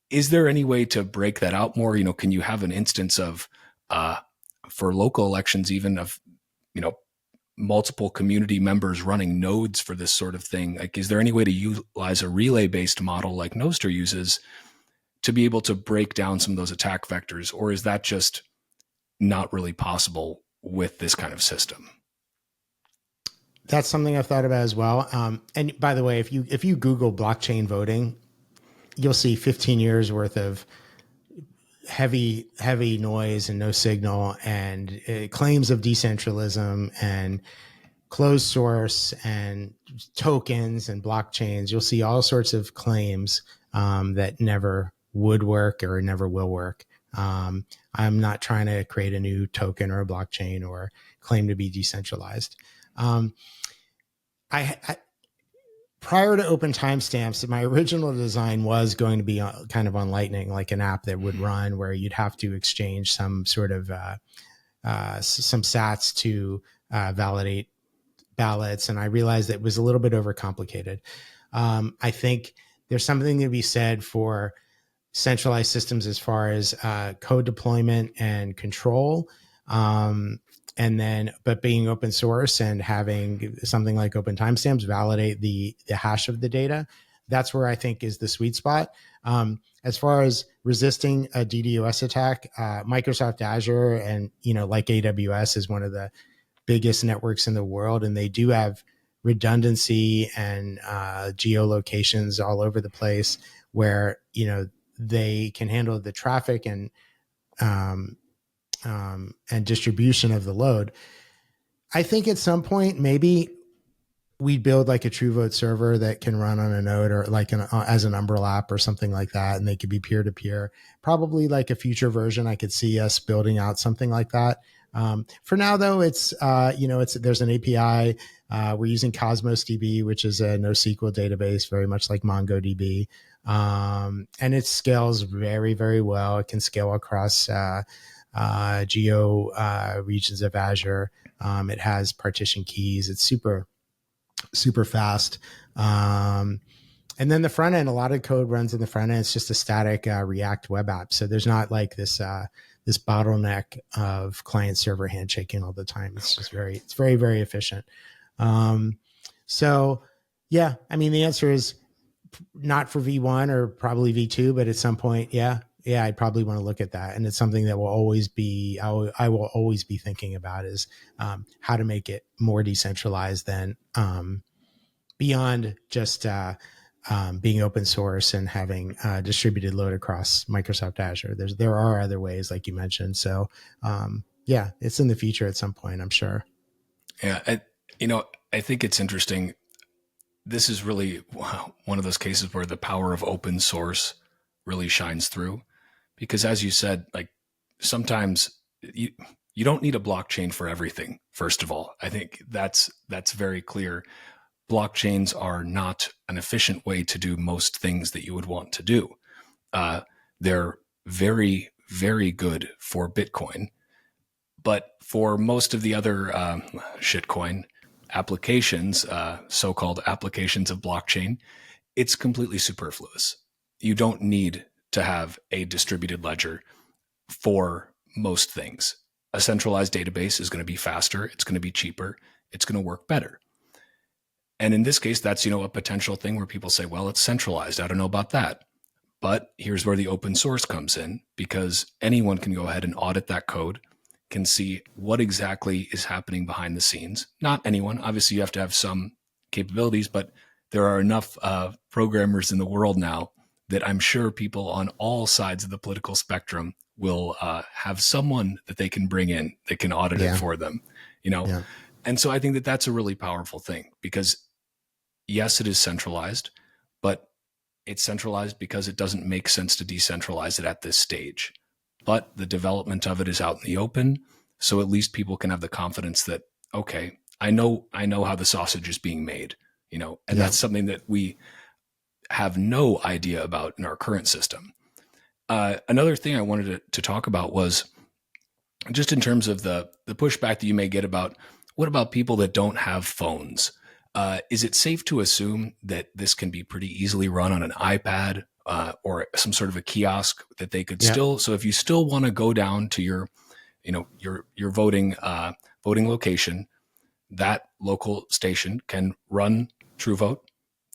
is there any way to break that out more? Can you have an instance of, for local elections, even of, multiple community members running nodes for this sort of thing? Like, is there any way to utilize a relay-based model like Nostr uses to be able to break down some of those attack vectors? Or is that just not really possible with this kind of system? That's something I've thought about as well. And by the way, if you Google blockchain voting, you'll see 15 years worth of heavy noise and no signal and claims of decentralism and closed source and tokens and blockchains. You'll see all sorts of claims that never would work or never will work. I'm not trying to create a new token or a blockchain or claim to be decentralized. prior to open timestamps, my original design was going to be kind of on Lightning, like an app that would run where you'd have to exchange some sort of some sats to validate ballots. And I realized it was a little bit overcomplicated. I think there's something to be said for centralized systems as far as code deployment and control. But being open source and having something like open timestamps validate the hash of the data, that's where I think is the sweet spot. As far as resisting a DDoS attack, Microsoft Azure and, like AWS is one of the biggest networks in the world, and they do have redundancy and geolocations all over the place where, they can handle the traffic and distribution of the load. I think at some point, maybe we'd build like a TrueVote server that can run on a node or like as an umbrella app or something like that. And they could be peer to peer, probably like a future version. I could see us building out something like that. For now though, it's there's an API. We're using Cosmos DB, which is a NoSQL database, very much like MongoDB. And it scales very, very well. It can scale across geo regions of Azure. It has partition keys. It's super, super fast. And then the front end, a lot of code runs in the front end. It's just a static React web app. So there's not like this bottleneck of client server handshaking all the time. It's just very, very efficient. So yeah, I mean, the answer is not for V1 or probably V2, but at some point, yeah, I'd probably want to look at that. And it's something that will always be, I will always be thinking about is how to make it more decentralized than beyond just being open source and having distributed load across Microsoft Azure. There are other ways, like you mentioned. So yeah, it's in the future at some point, I'm sure. Yeah. I think it's interesting. This is really one of those cases where the power of open source really shines through, because as you said, like sometimes you don't need a blockchain for everything. First of all, I think that's very clear. Blockchains are not an efficient way to do most things that you would want to do. They're very, very good for Bitcoin, but for most of the other shitcoin applications, so-called applications of blockchain, it's completely superfluous. You don't need to have a distributed ledger for most things. A centralized database is going to be faster. It's going to be cheaper. It's going to work better. And in this case, that's, a potential thing where people say, well, it's centralized. I don't know about that. But here's where the open source comes in, because anyone can go ahead and audit that code, can see what exactly is happening behind the scenes. Not anyone. Obviously, you have to have some capabilities, but there are enough programmers in the world now that I'm sure people on all sides of the political spectrum will have someone that they can bring in that can audit it for them. Yeah. And so I think that that's a really powerful thing, because yes, it is centralized, but it's centralized because it doesn't make sense to decentralize it at this stage. But the development of it is out in the open. So at least people can have the confidence that, okay, I know how the sausage is being made, and that's something that we have no idea about in our current system. Another thing I wanted to talk about was just in terms of the pushback that you may get about, what about people that don't have phones? Is it safe to assume that this can be pretty easily run on an iPad or some sort of a kiosk that they could still? So if you still want to go down to your voting location, that local station can run TrueVote.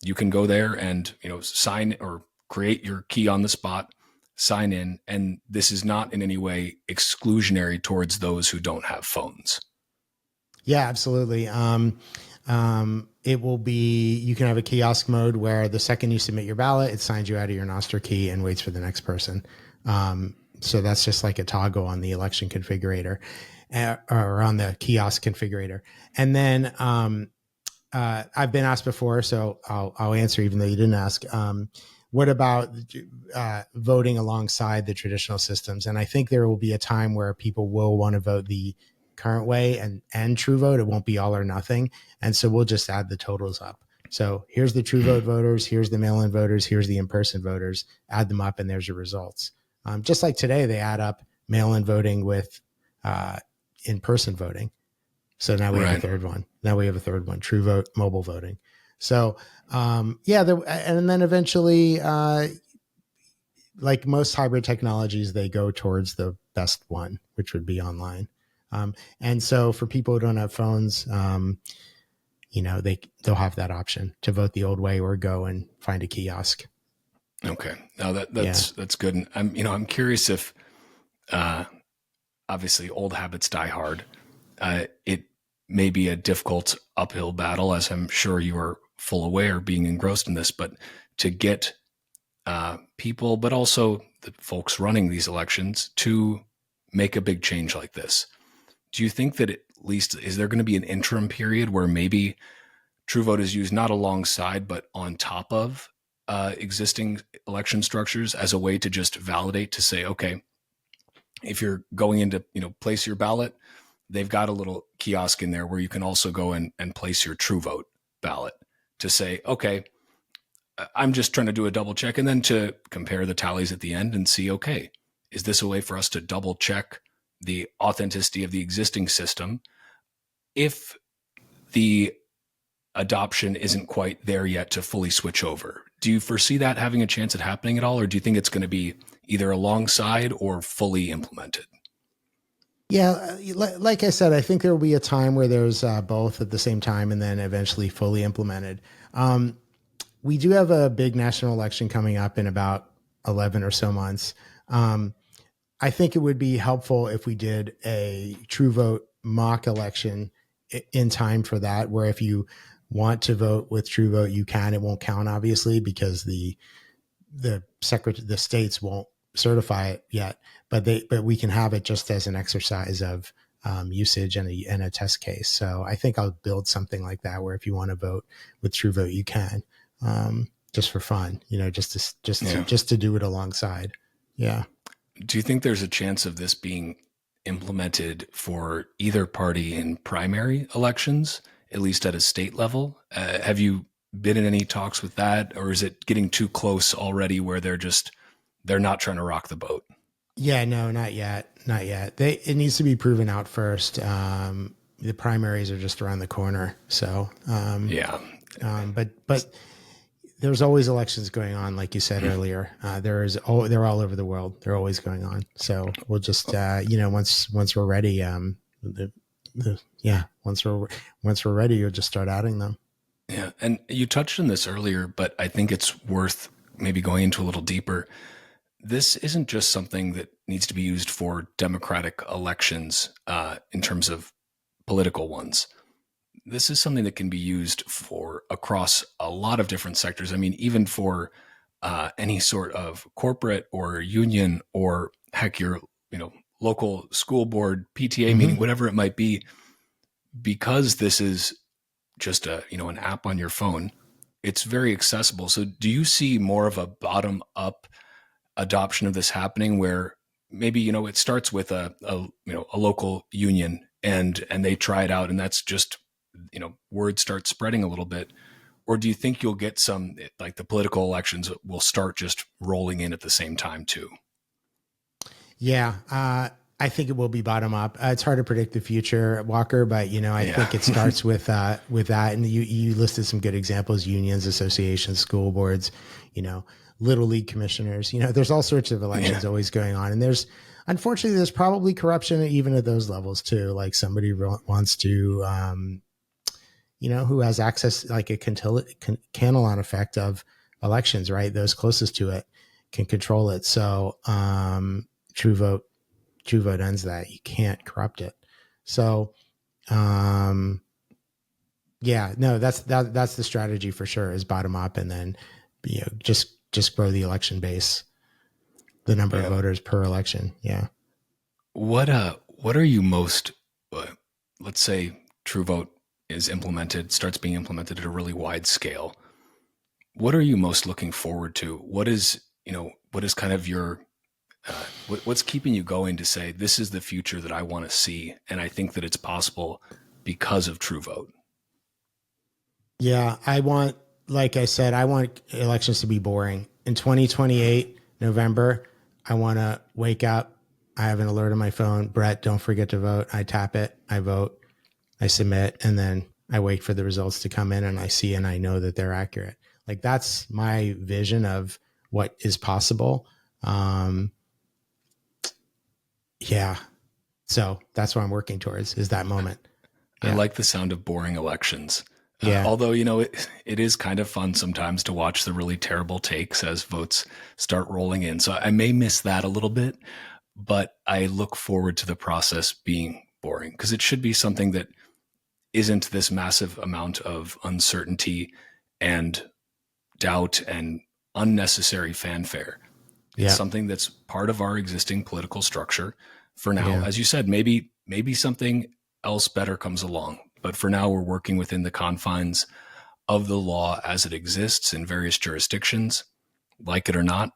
You can go there and sign or create your key on the spot, sign in, and this is not in any way exclusionary towards those who don't have phones. Yeah, absolutely. It will be, you can have a kiosk mode where the second you submit your ballot, it signs you out of your Nostr key and waits for the next person. So that's just like a toggle on the election configurator or on the kiosk configurator. And then I've been asked before, so I'll answer even though you didn't ask. What about voting alongside the traditional systems? And I think there will be a time where people will want to vote the current way and TrueVote. It won't be all or nothing. And so we'll just add the totals up. So here's the TrueVote voters, here's the mail-in voters, here's the in-person voters. Add them up, and there's your results. Just like today, they add up mail-in voting with in-person voting. So now we have a third one. TrueVote mobile voting. So and then eventually, like most hybrid technologies, they go towards the best one, which would be online. And so for people who don't have phones, they'll have that option to vote the old way or go and find a kiosk. Okay. Now that's good. And I'm curious if, obviously old habits die hard. It may be a difficult uphill battle, as I'm sure you are full aware, being engrossed in this, but to get people, but also the folks running these elections, to make a big change like this. Do you think that at least, is there going to be an interim period where maybe TrueVote is used not alongside, but on top of existing election structures as a way to just validate, to say, okay, if you're going into, place your ballot, they've got a little kiosk in there where you can also go and place your TrueVote ballot, to say, okay, I'm just trying to do a double check, and then to compare the tallies at the end and see, okay, is this a way for us to double check the authenticity of the existing system if the adoption isn't quite there yet to fully switch over? Do you foresee that having a chance at happening at all, or do you think it's going to be either alongside or fully implemented? Yeah, like I said, I think there will be a time where there's both at the same time, and then eventually fully implemented. We do have a big national election coming up in about 11 or so months. I think it would be helpful if we did a TrueVote mock election in time for that, where if you want to vote with TrueVote, you can. It won't count, obviously, because the states won't certify it yet. But we can have it just as an exercise of usage and a test case. So I think I'll build something like that, where if you want to vote with TrueVote, you can, just for fun, just to do it alongside. Yeah. Do you think there's a chance of this being implemented for either party in primary elections, at least at a state level? Have you been in any talks with that, or is it getting too close already where they're not trying to rock the boat? Yeah, no, not yet. It needs to be proven out first. The primaries are just around the corner. So, but there's always elections going on, like you said earlier. They're all over the world. They're always going on. So we'll just, once we're ready, once we're ready, you'll just start adding them. Yeah, and you touched on this earlier, but I think it's worth maybe going into a little deeper. This isn't just something that needs to be used for democratic elections in terms of political ones. This is something that can be used for across a lot of different sectors. I mean, even for any sort of corporate or union, or heck, your local school board, PTA meeting, whatever it might be, because this is just an app on your phone. It's very accessible. So do you see more of a bottom up adoption of this happening, where maybe, it starts with a local union and they try it out, and that's just, word starts spreading a little bit? Or do you think you'll get some, like the political elections will start just rolling in at the same time too? Yeah. I think it will be bottom up. It's hard to predict the future, Walker, but I think it starts with that. And you listed some good examples: unions, associations, school boards, little league commissioners. There's all sorts of elections always going on, and unfortunately there's probably corruption even at those levels too. Like somebody wants to, who has access, like a Cantillon effect of elections, right? Those closest to it can control it. So TrueVote ends that. You can't corrupt it. So, that's the strategy for sure, is bottom up, and then, just grow the election base, the number of voters per election. Yeah. What are you most, let's say TrueVote starts being implemented at a really wide scale. What are you most looking forward to? What is kind of your, what's keeping you going to say, this is the future that I want to see, and I think that it's possible because of TrueVote? Yeah, like I said, I want elections to be boring. In 2028, November, I want to wake up. I have an alert on my phone. Brett, don't forget to vote. I tap it. I vote. I submit. And then I wait for the results to come in and I see and I know that they're accurate. Like that's my vision of what is possible. Um, yeah. So that's what I'm working towards is that moment. I Yeah. like the sound of boring elections. Yeah. Although, it is kind of fun sometimes to watch the really terrible takes as votes start rolling in. So I may miss that a little bit, but I look forward to the process being boring because it should be something that isn't this massive amount of uncertainty and doubt and unnecessary fanfare. It's Yeah. something that's part of our existing political structure for now. Yeah. As you said, maybe something else better comes along. But for now, we're working within the confines of the law as it exists in various jurisdictions, like it or not,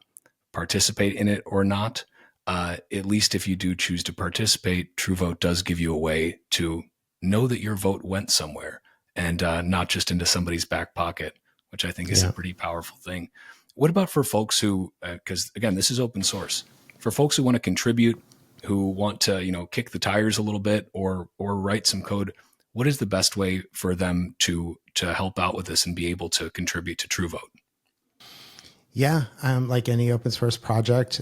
participate in it or not. At least if you do choose to participate, TrueVote does give you a way to know that your vote went somewhere and not just into somebody's back pocket, which I think is a pretty powerful thing. What about for folks who, because again, this is open source, for folks who want to contribute, who want to, kick the tires a little bit or write some code, what is the best way for them to help out with this and be able to contribute to TrueVote? Yeah, like any open source project,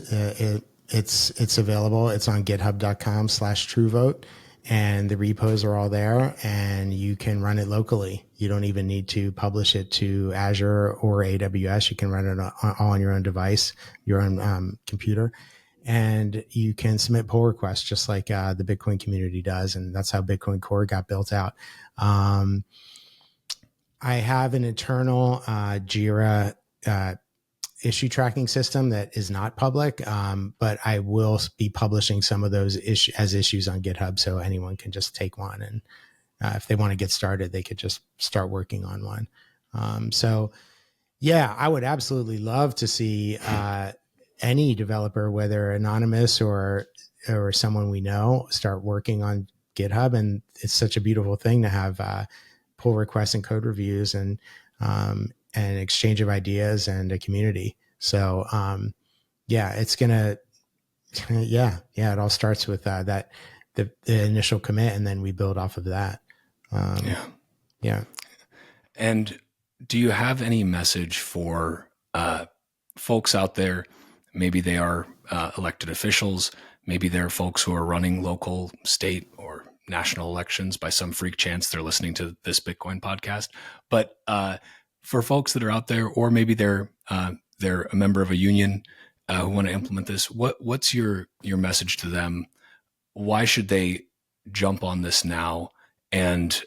it's available. It's on github.com/TrueVote, and the repos are all there, and you can run it locally. You don't even need to publish it to Azure or AWS. You can run it all on your own device, your own computer, and you can submit pull requests just like the Bitcoin community does, and that's how Bitcoin Core got built out. I have an internal Jira issue tracking system that is not public, but I will be publishing some of those issues on GitHub, so anyone can just take one, and if they want to get started, they could just start working on one. So, yeah, I would absolutely love to see any developer, whether anonymous or someone we know, start working on GitHub, and it's such a beautiful thing to have pull requests and code reviews and exchange of ideas and a community. So, yeah, it's gonna, it all starts with the initial commit, and then we build off of that. Yeah. And do you have any message for folks out there? Maybe they are elected officials. Maybe they're folks who are running local, state, or national elections. By some freak chance, they're listening to this Bitcoin podcast. But for folks that are out there, or maybe they're a member of a union who want to implement this, what's your message to them? Why should they jump on this now? And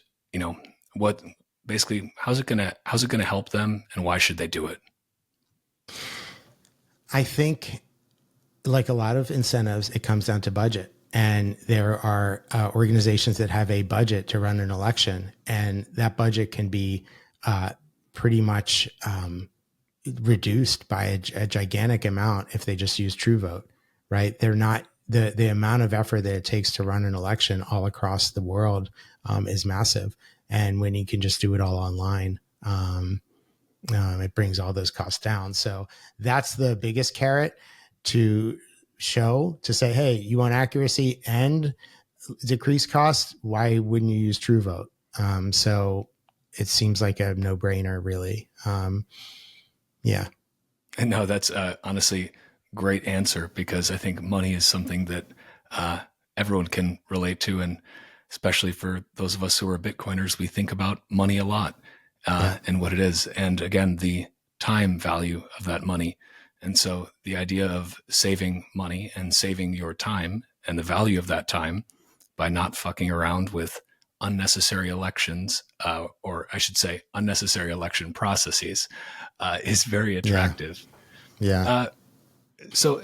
what basically how's it gonna help them, and why should they do it? I think, like a lot of incentives, it comes down to budget. And there are organizations that have a budget to run an election, and that budget can be pretty much reduced by a gigantic amount if they just use TrueVote, right? They're not the amount of effort that it takes to run an election all across the world is massive. And when you can just do it all online, it brings all those costs down. So that's the biggest carrot to show, to say, hey, you want accuracy and decrease costs? Why wouldn't you use TrueVote? So it seems like a no-brainer, really. Yeah. And no, that's honestly great answer, because I think money is something that everyone can relate to. And especially for those of us who are Bitcoiners, we think about money a lot and what it is. And again, the time value of that money. And so the idea of saving money and saving your time and the value of that time by not fucking around with unnecessary elections, or I should say unnecessary election processes, is very attractive. Yeah. So,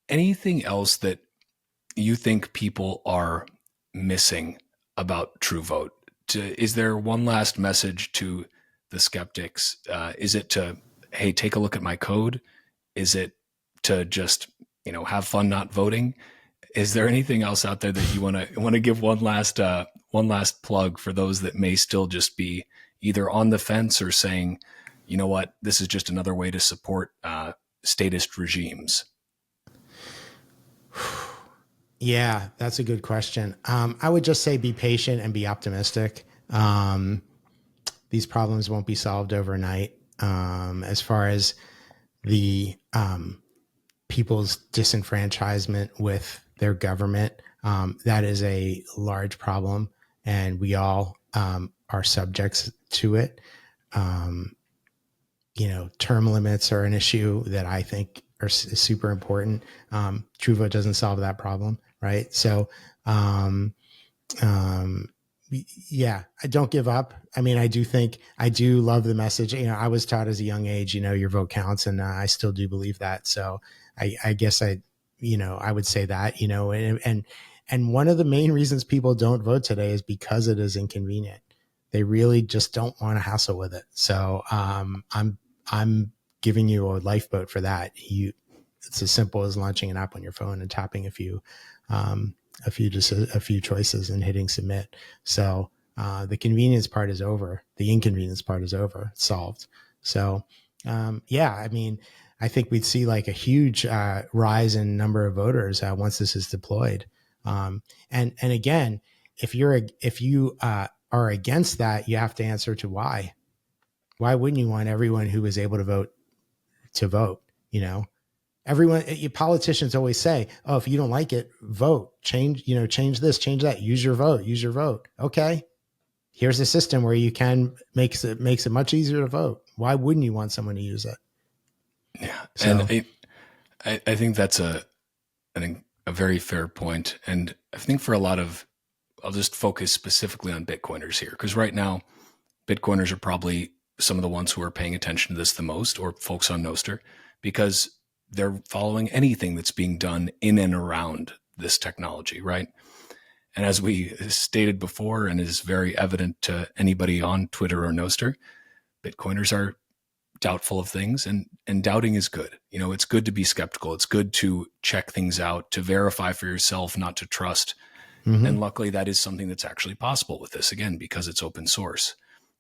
anything else that you think people are missing about TrueVote? Is there one last message to the skeptics? Is it to, hey, take a look at my code? Is it to just, have fun not voting? Is there anything else out there that you want to give one last plug for those that may still just be, either on the fence or saying, you know what, this is just another way to support statist regimes? Yeah, that's a good question. I would just say be patient and be optimistic. These problems won't be solved overnight. As far as the people's disenfranchisement with their government, that is a large problem, and we all are subjects to it. Term limits are an issue that I think is super important. TrueVote doesn't solve that problem, right? So, yeah, I don't give up. I mean, I do love the message. I was taught as a young age, your vote counts, and I still do believe that. So I guess I would say that, and one of the main reasons people don't vote today is because it is inconvenient. They really just don't want to hassle with it. So I'm giving you a lifeboat for that. It's as simple as launching an app on your phone and tapping a few choices and hitting submit. So the convenience part is over. The inconvenience part is over. It's solved. So yeah, I mean, I think we'd see like a huge rise in number of voters once this is deployed. And again, if you are against that, you have to answer to why. Why wouldn't you want everyone who is able to vote? Everyone, politicians always say, "Oh, if you don't like it, vote. Change this, change that. Use your vote." Okay, here's a system where you can makes it much easier to vote. Why wouldn't you want someone to use it? Yeah, so. And I think that's a very fair point, and I think for a lot of, I'll just focus specifically on Bitcoiners here, because right now, Bitcoiners are probably some of the ones who are paying attention to this the most, or folks on Nostr, because they're following anything that's being done in and around this technology, right? And as we stated before, and is very evident to anybody on Twitter or Nostr, Bitcoiners are doubtful of things, and doubting is good. It's good to be skeptical. It's good to check things out, to verify for yourself, not to trust. Mm-hmm. And luckily that is something that's actually possible with this, again, because it's open source.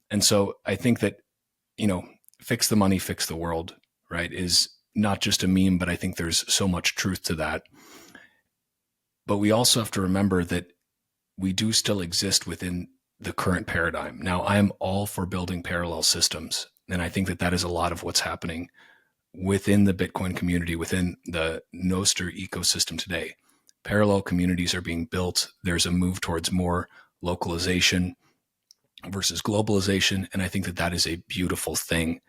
And so I think that, fix the money, fix the world, right, is not just a meme, but I think there's so much truth to that. But we also have to remember that we do still exist within the current paradigm. Now, I am all for building parallel systems, and I think that is a lot of what's happening within the Bitcoin community, within the Nostr ecosystem today. Parallel communities are being built. There's a move towards more localization versus globalization, and I think that is a beautiful thing.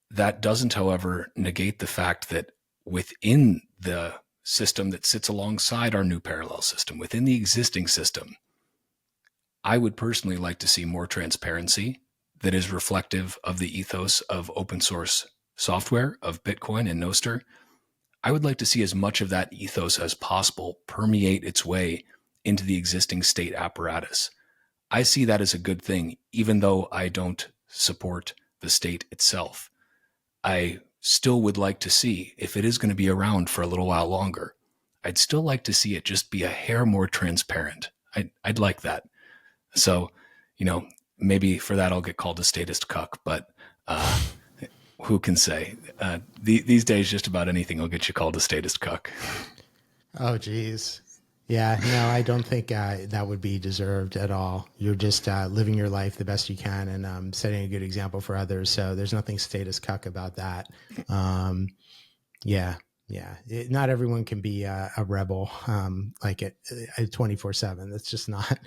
That doesn't, however, negate the fact that within the system that sits alongside our new parallel system, within the existing system, I would personally like to see more transparency that is reflective of the ethos of open source software, of Bitcoin and Nostr. I would like to see as much of that ethos as possible permeate its way into the existing state apparatus. I see that as a good thing, even though I don't support the state itself. I still would like to see, if it is going to be around for a little while longer, I'd still like to see it just be a hair more transparent. I'd like that. So, maybe for that I'll get called a statist cuck, but who can say? These days, just about anything will get you called a statist cuck. Oh, geez. Yeah, no, I don't think that would be deserved at all. You're just living your life the best you can and setting a good example for others. So there's nothing statist cuck about that. Yeah. Not everyone can be a rebel like at 24/7. That's just not.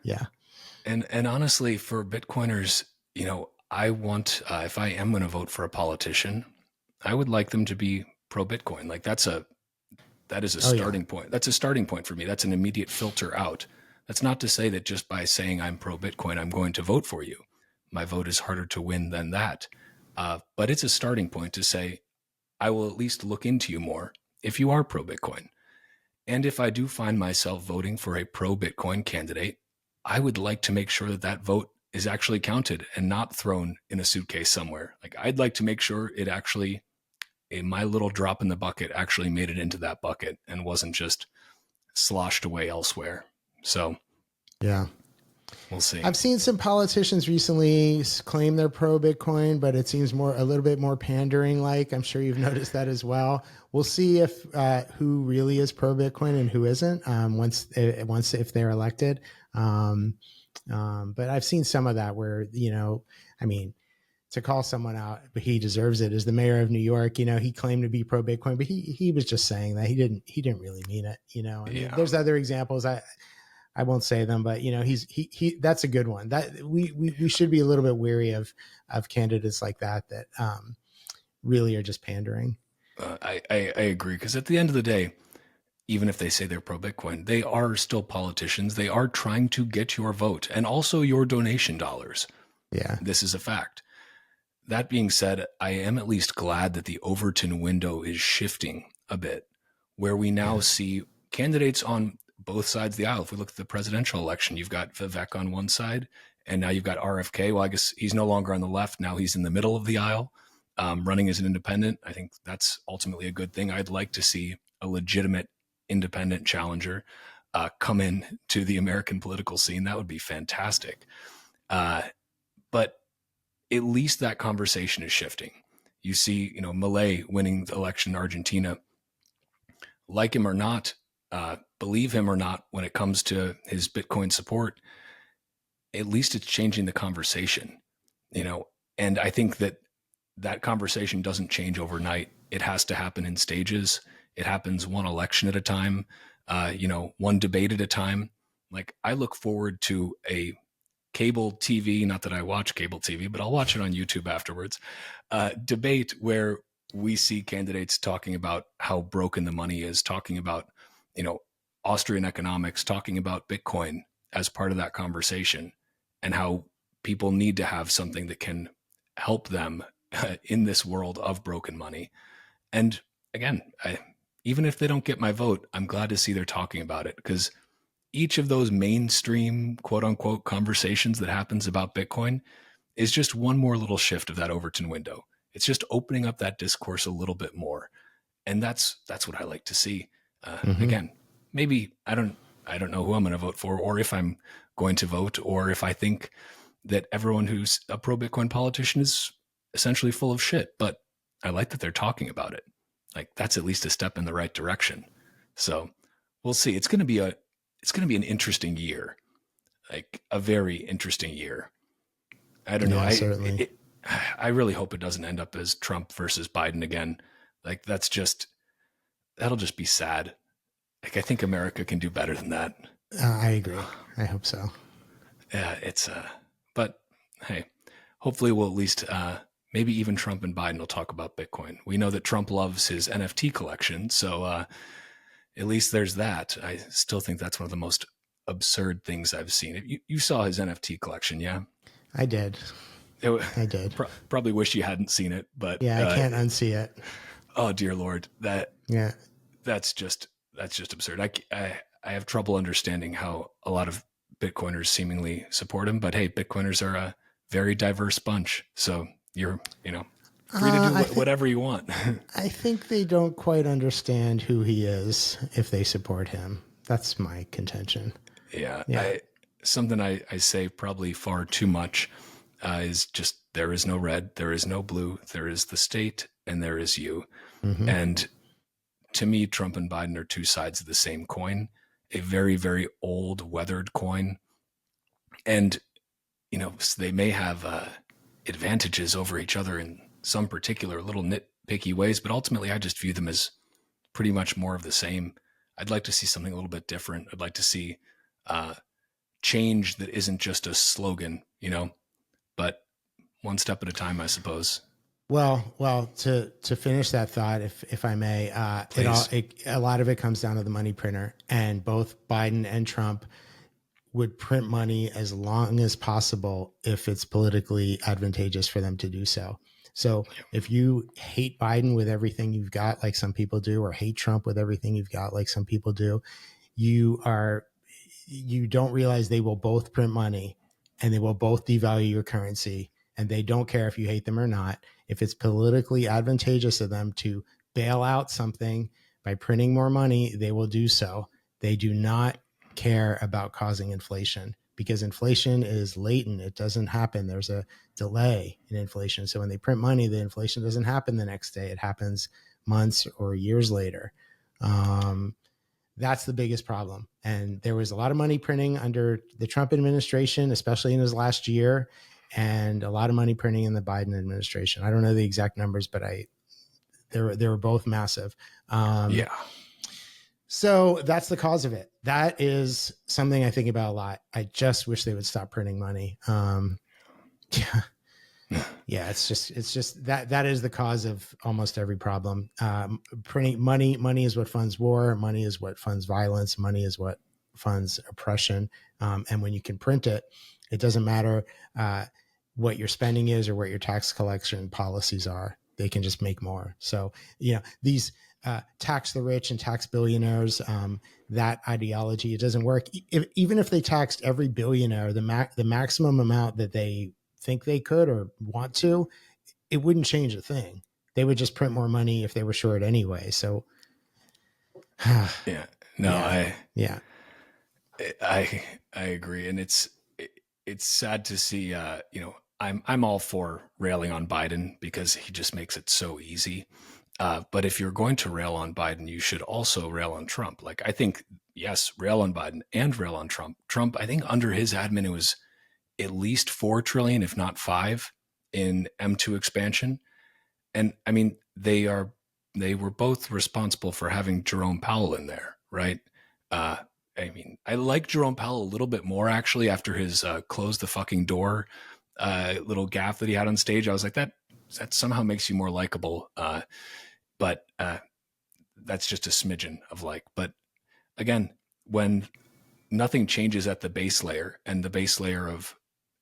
Yeah. And honestly, for Bitcoiners, I want, if I am going to vote for a politician, I would like them to be pro Bitcoin. Like that is a starting point. That's a starting point for me. That's an immediate filter out. That's not to say that just by saying I'm pro Bitcoin, I'm going to vote for you. My vote is harder to win than that. But it's a starting point to say, I will at least look into you more if you are pro Bitcoin. And if I do find myself voting for a pro Bitcoin candidate, I would like to make sure that vote is actually counted and not thrown in a suitcase somewhere. Like I'd like to make sure it actually, my little drop in the bucket actually made it into that bucket and wasn't just sloshed away elsewhere. So, yeah. We'll see. I've seen some politicians recently claim they're pro Bitcoin, but it seems a little bit more pandering. Like, I'm sure you've noticed that as well. We'll see if who really is pro Bitcoin and who isn't once if they're elected. But I've seen some of that where, I mean, to call someone out, but he deserves it. As the mayor of New York, he claimed to be pro Bitcoin, but he was just saying that. He didn't really mean it. I mean, there's other examples. I won't say them, but he that's a good one. That we should be a little bit wary of candidates like that really are just pandering. I agree, because at the end of the day, even if they say they're pro Bitcoin, they are still politicians. They are trying to get your vote and also your donation dollars. Yeah, this is a fact. That being said, I am at least glad that the Overton window is shifting a bit, where we now see candidates on both sides of the aisle. If we look at the presidential election, you've got Vivek on one side, and now you've got RFK. Well, I guess he's no longer on the left. Now he's in the middle of the aisle, running as an independent. I think that's ultimately a good thing. I'd like to see a legitimate independent challenger come in to the American political scene. That would be fantastic. But at least that conversation is shifting. You see, Milei winning the election in Argentina. Like him or not, believe him or not, when it comes to his Bitcoin support, at least it's changing the conversation, and I think that conversation doesn't change overnight. It has to happen in stages. It happens one election at a time, one debate at a time. Like, I look forward to a cable TV, not that I watch cable TV, but I'll watch it on YouTube afterwards, debate where we see candidates talking about how broken the money is, talking about, Austrian economics, talking about Bitcoin as part of that conversation, and how people need to have something that can help them in this world of broken money. And again, even if they don't get my vote, I'm glad to see they're talking about it, because each of those mainstream, quote unquote, conversations that happens about Bitcoin is just one more little shift of that Overton window. It's just opening up that discourse a little bit more. And that's what I like to see. Again, maybe I don't know who I'm going to vote for, or if I'm going to vote, or if I think that everyone who's a pro Bitcoin politician is essentially full of shit, but I like that they're talking about it. Like, that's at least a step in the right direction. So we'll see. It's going to be an interesting year, like a very interesting year. I don't know. Certainly. I really hope it doesn't end up as Trump versus Biden again. Like, that'll just be sad. Like, I think America can do better than that. I agree. I hope so. Yeah, but hey, hopefully we'll at least, maybe even Trump and Biden will talk about Bitcoin. We know that Trump loves his NFT collection, so at least there's that. I still think that's one of the most absurd things I've seen. You saw his NFT collection, yeah? I did. I did. Probably wish you hadn't seen it, but yeah, I can't unsee it. Oh dear Lord, that's just absurd. I have trouble understanding how a lot of Bitcoiners seemingly support him, but hey, Bitcoiners are a very diverse bunch, so you're free to do whatever you want. I think they don't quite understand who he is if they support him. That's my contention. Yeah. Something I say probably far too much is just, there is no red, there is no blue, there is the state, and there is you. And to me, Trump and Biden are two sides of the same coin, a very, very old, weathered coin. And, they may have advantages over each other in some particular little nitpicky ways, but ultimately I just view them as pretty much more of the same. I'd like to see something a little bit different. I'd like to see change that isn't just a slogan, but one step at a time, I suppose. Well, to finish that thought, if I may, a lot of it comes down to the money printer, and both Biden and Trump would print money as long as possible if it's politically advantageous for them to do so. So if you hate Biden with everything you've got, like some people do, or hate Trump with everything you've got, like some people do, you don't realize they will both print money and they will both devalue your currency, and they don't care if you hate them or not. If it's politically advantageous to them to bail out something by printing more money, they will do so. They do not care about causing inflation because inflation is latent. It doesn't happen. There's a delay in inflation. So when they print money, the inflation doesn't happen the next day. It happens months or years later. That's the biggest problem. And there was a lot of money printing under the Trump administration, especially in his last year, and a lot of money printing in the Biden administration. I don't know the exact numbers, but they were both massive. Yeah. So that's the cause of it. That is something I think about a lot. I just wish they would stop printing money. Yeah, it's just that is the cause of almost every problem. Printing money is what funds war. Money is what funds violence. Money is what funds oppression. And when you can print it, it doesn't matter what your spending is or what your tax collection policies are. They can just make more. So, these tax the rich and tax billionaires, that ideology, it doesn't work. Even if they taxed every billionaire, the maximum amount that they think they could or want to, it wouldn't change a thing. They would just print more money if they were short anyway. So yeah, no, yeah. I agree. And it's sad to see, I'm all for railing on Biden because he just makes it so easy. But if you're going to rail on Biden, you should also rail on Trump. Like, I think, yes, rail on Biden and rail on Trump. Trump, I think under his admin, it was at least 4 trillion, if not 5, in M2 expansion. And I mean, they were both responsible for having Jerome Powell in there, right? I mean, I like Jerome Powell a little bit more actually after his close the fucking door little gaffe that he had on stage. I was like, that somehow makes you more likable. But that's just a smidgen of like. But again, when nothing changes at the base layer, and the base layer of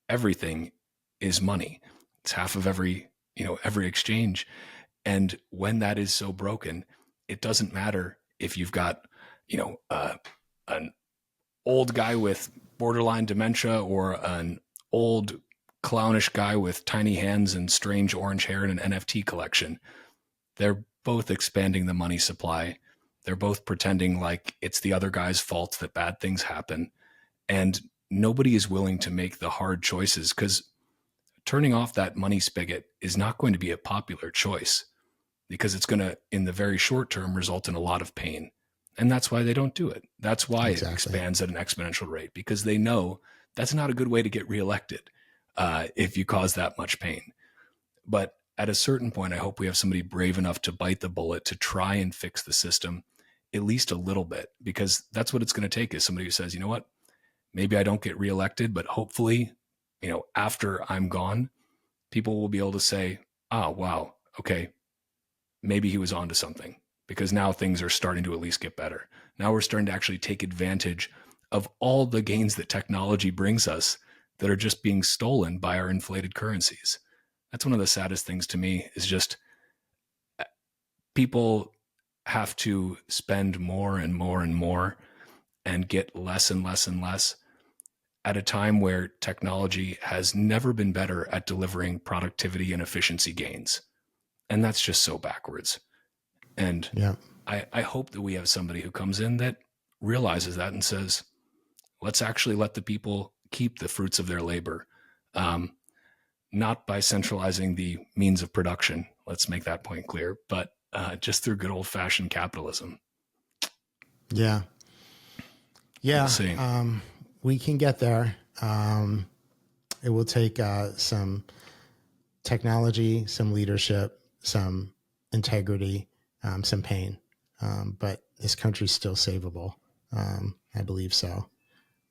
everything is money, it's half of every exchange. And when that is so broken, it doesn't matter if you've got, an old guy with borderline dementia or an old clownish guy with tiny hands and strange orange hair and an NFT collection. They're both expanding the money supply. They're both pretending like it's the other guy's fault that bad things happen. And nobody is willing to make the hard choices, because turning off that money spigot is not going to be a popular choice, because it's going to, in the very short term, result in a lot of pain. And that's why they don't do it. That's why It expands at an exponential rate, because they know that's not a good way to get reelected if you cause that much pain. But at a certain point, I hope we have somebody brave enough to bite the bullet to try and fix the system at least a little bit, because that's what it's going to take, is somebody who says, you know what, maybe I don't get reelected, but hopefully, after I'm gone, people will be able to say, oh, wow, okay, maybe he was onto something, because now things are starting to at least get better. Now we're starting to actually take advantage of all the gains that technology brings us that are just being stolen by our inflated currencies. That's one of the saddest things to me, is just people have to spend more and more and more and get less and less and less at a time where technology has never been better at delivering productivity and efficiency gains. And that's just so backwards. And I hope that we have somebody who comes in that realizes that and says, let's actually let the people keep the fruits of their labor, not by centralizing the means of production. Let's make that point clear, but just through good old fashioned capitalism. Yeah. We can get there. It will take some technology, some leadership, some integrity, some pain. But this country's still savable. I believe so.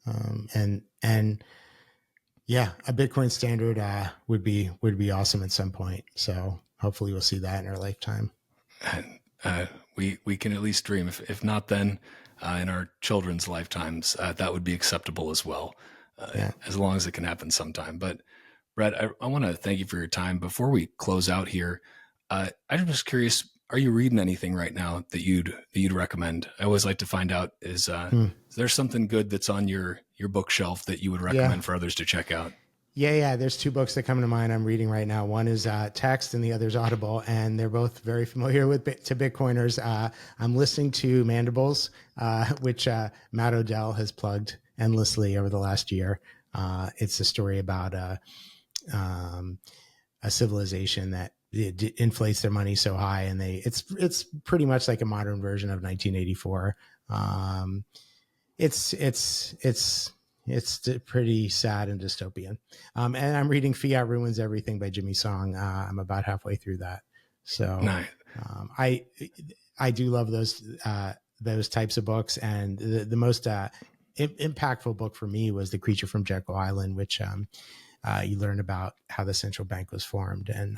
And a Bitcoin standard would be awesome at some point. So hopefully we'll see that in our lifetime. We can at least dream. If not, then in our children's lifetimes, that would be acceptable as well, as long as it can happen sometime. But Brett, I want to thank you for your time. Before we close out here, I'm just curious, are you reading anything right now that you'd recommend? I always like to find out, is there something good that's on your bookshelf that you would recommend for others to check out? Yeah. There's 2 books that come to mind I'm reading right now. One is Text and the other is Audible, and they're both very familiar to Bitcoiners. I'm listening to Mandibles, which Matt Odell has plugged endlessly over the last year. It's a story about um, a civilization that it inflates their money so high, and it's pretty much like a modern version of 1984. It's pretty sad and dystopian. And I'm reading Fiat Ruins Everything by Jimmy Song. I'm about halfway through that. So Nice. I do love those types of books. And the most impactful book for me was The Creature from Jekyll Island, which you learn about how the central bank was formed. And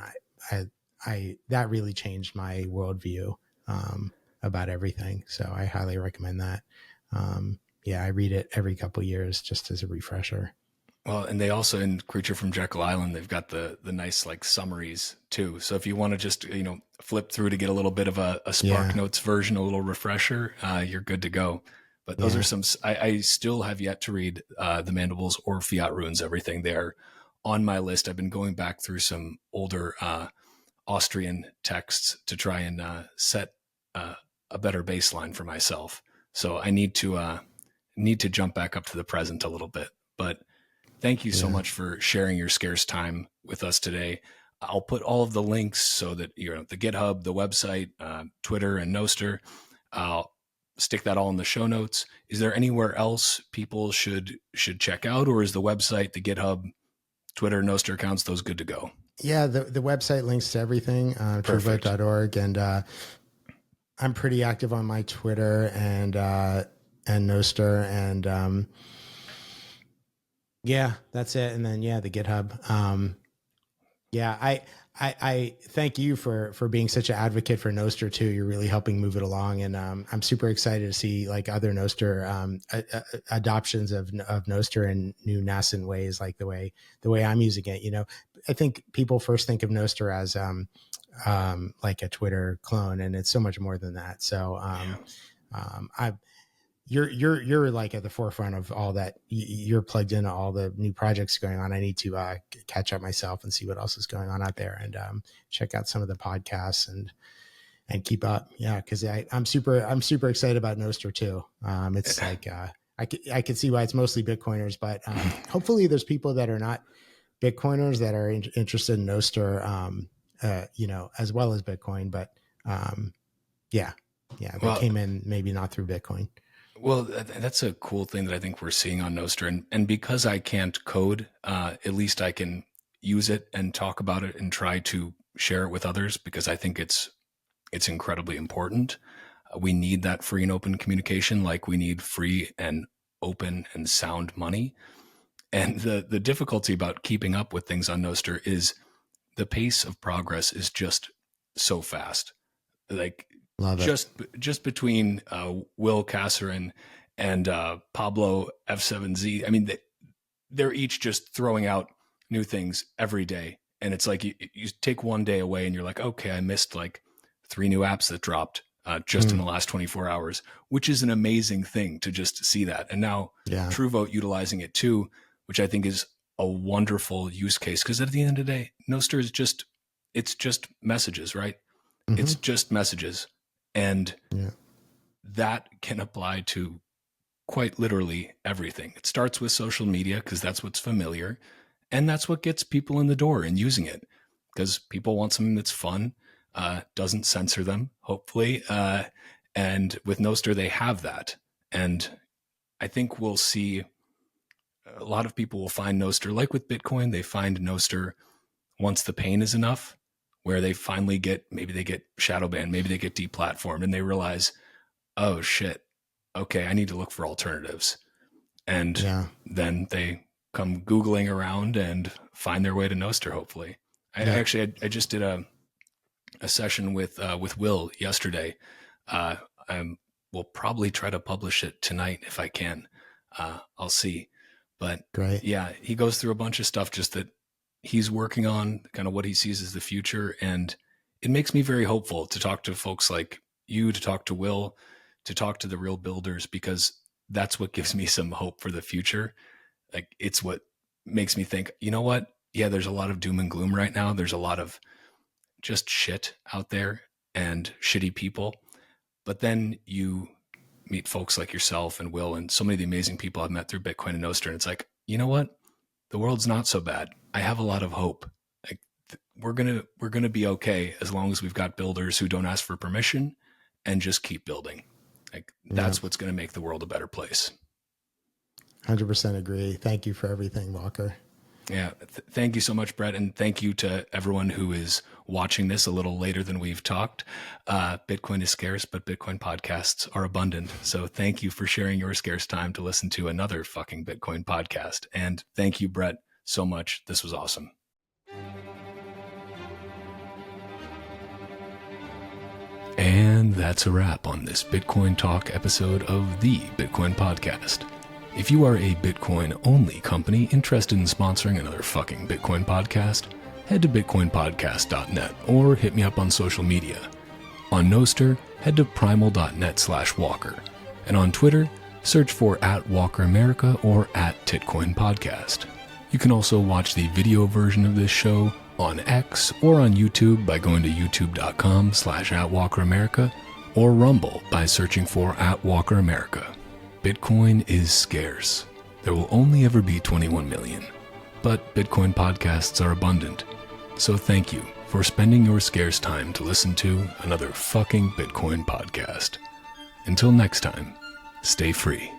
I that really changed my worldview about everything. So I highly recommend that. I read it every couple of years just as a refresher. Well, and they also, in Creature from Jekyll Island, they've got the nice like summaries too. So if you want to just, flip through to get a little bit of a Spark Notes version, a little refresher, you're good to go. But those are some, I still have yet to read The Mandibles or Fiat Ruins Everything. They're on my list. I've been going back through some older Austrian texts to try and set a better baseline for myself. So I need to jump back up to the present a little bit. But thank you so much for sharing your scarce time with us today. I'll put all of the links so that the GitHub, the website, Twitter, and Nostr. I'll stick that all in the show notes. Is there anywhere else people should check out, or is the website, the GitHub, Twitter, Nostr accounts, those good to go? Yeah, the website links to everything, TrueVote.org, and I'm pretty active on my Twitter and Nostr, and that's it. And then the GitHub. I thank you for being such an advocate for Nostr too. You're really helping move it along, and I'm super excited to see like other Nostr adoptions of Nostr in new nascent ways, like the way I'm using it. I think people first think of Nostr as like a Twitter clone, and it's so much more than that. So you're like at the forefront of all that. You're plugged into all the new projects going on. I need to catch up myself and see what else is going on out there, and check out some of the podcasts and keep up. Yeah, because I'm super excited about Nostr too. It's like I can see why it's mostly Bitcoiners, but hopefully there's people that are not Bitcoiners that are interested in Nostr, as well as Bitcoin. But they came in maybe not through Bitcoin. Well, that's a cool thing that I think we're seeing on Nostr. And because I can't code, at least I can use it and talk about it and try to share it with others, because I think it's incredibly important. We need that free and open communication, like we need free and open and sound money. And the difficulty about keeping up with things on Nostr is the pace of progress is just so fast. Like, just between Will Kasserin and Pablo F7Z, I mean, they're each just throwing out new things every day. And it's like you take one day away and you're like, okay, I missed like 3 new apps that dropped just in the last 24 hours, which is an amazing thing to just see that. And now TrueVote utilizing it too, which I think is a wonderful use case, because at the end of the day, Nostr is just messages, right? Mm-hmm. It's just messages. And that can apply to quite literally everything. It starts with social media because that's what's familiar. And that's what gets people in the door and using it, because people want something that's fun, doesn't censor them, hopefully. And with Nostr, they have that. And I think we'll see a lot of people will find Nostr, like with Bitcoin, they find Nostr once the pain is enough, where they finally maybe they get shadow banned, maybe they get deplatformed, and they realize, oh shit, okay, I need to look for alternatives. And then they come Googling around and find their way to Nostr, hopefully. I just did a session with Will yesterday. We'll probably try to publish it tonight if I can. I'll see. But great. Yeah, he goes through a bunch of stuff just that he's working on, kind of what he sees as the future. And it makes me very hopeful to talk to folks like you, to talk to Will, to talk to the real builders, because that's what gives me some hope for the future. Like, it's what makes me think, you know what? Yeah, there's a lot of doom and gloom right now. There's a lot of just shit out there and shitty people. But then you meet folks like yourself and Will and so many of the amazing people I've met through Bitcoin and Nostr. And it's like, you know what? the world's not so bad. I have a lot of hope. Like, we're gonna be okay as long as we've got builders who don't ask for permission and just keep building. Like, that's what's going to make the world a better place. 100% agree. Thank you for everything, Walker. Yeah. Thank you so much, Brett. And thank you to everyone who is watching this a little later than we've talked. Bitcoin is scarce, but Bitcoin podcasts are abundant. So thank you for sharing your scarce time to listen to another fucking Bitcoin podcast. And thank you, Brett, so much. This was awesome. And that's a wrap on this Bitcoin Talk episode of the Bitcoin Podcast. If you are a Bitcoin-only company interested in sponsoring another fucking Bitcoin podcast, head to bitcoinpodcast.net or hit me up on social media. On Nostr, head to primal.net/Walker. And on Twitter, search for @WalkerAmerica or @TitcoinPodcast. You can also watch the video version of this show on X or on YouTube by going to youtube.com/@WalkerAmerica or Rumble by searching for @WalkerAmerica. Bitcoin is scarce. There will only ever be 21 million, but Bitcoin podcasts are abundant. So thank you for spending your scarce time to listen to another fucking Bitcoin podcast. Until next time, stay free.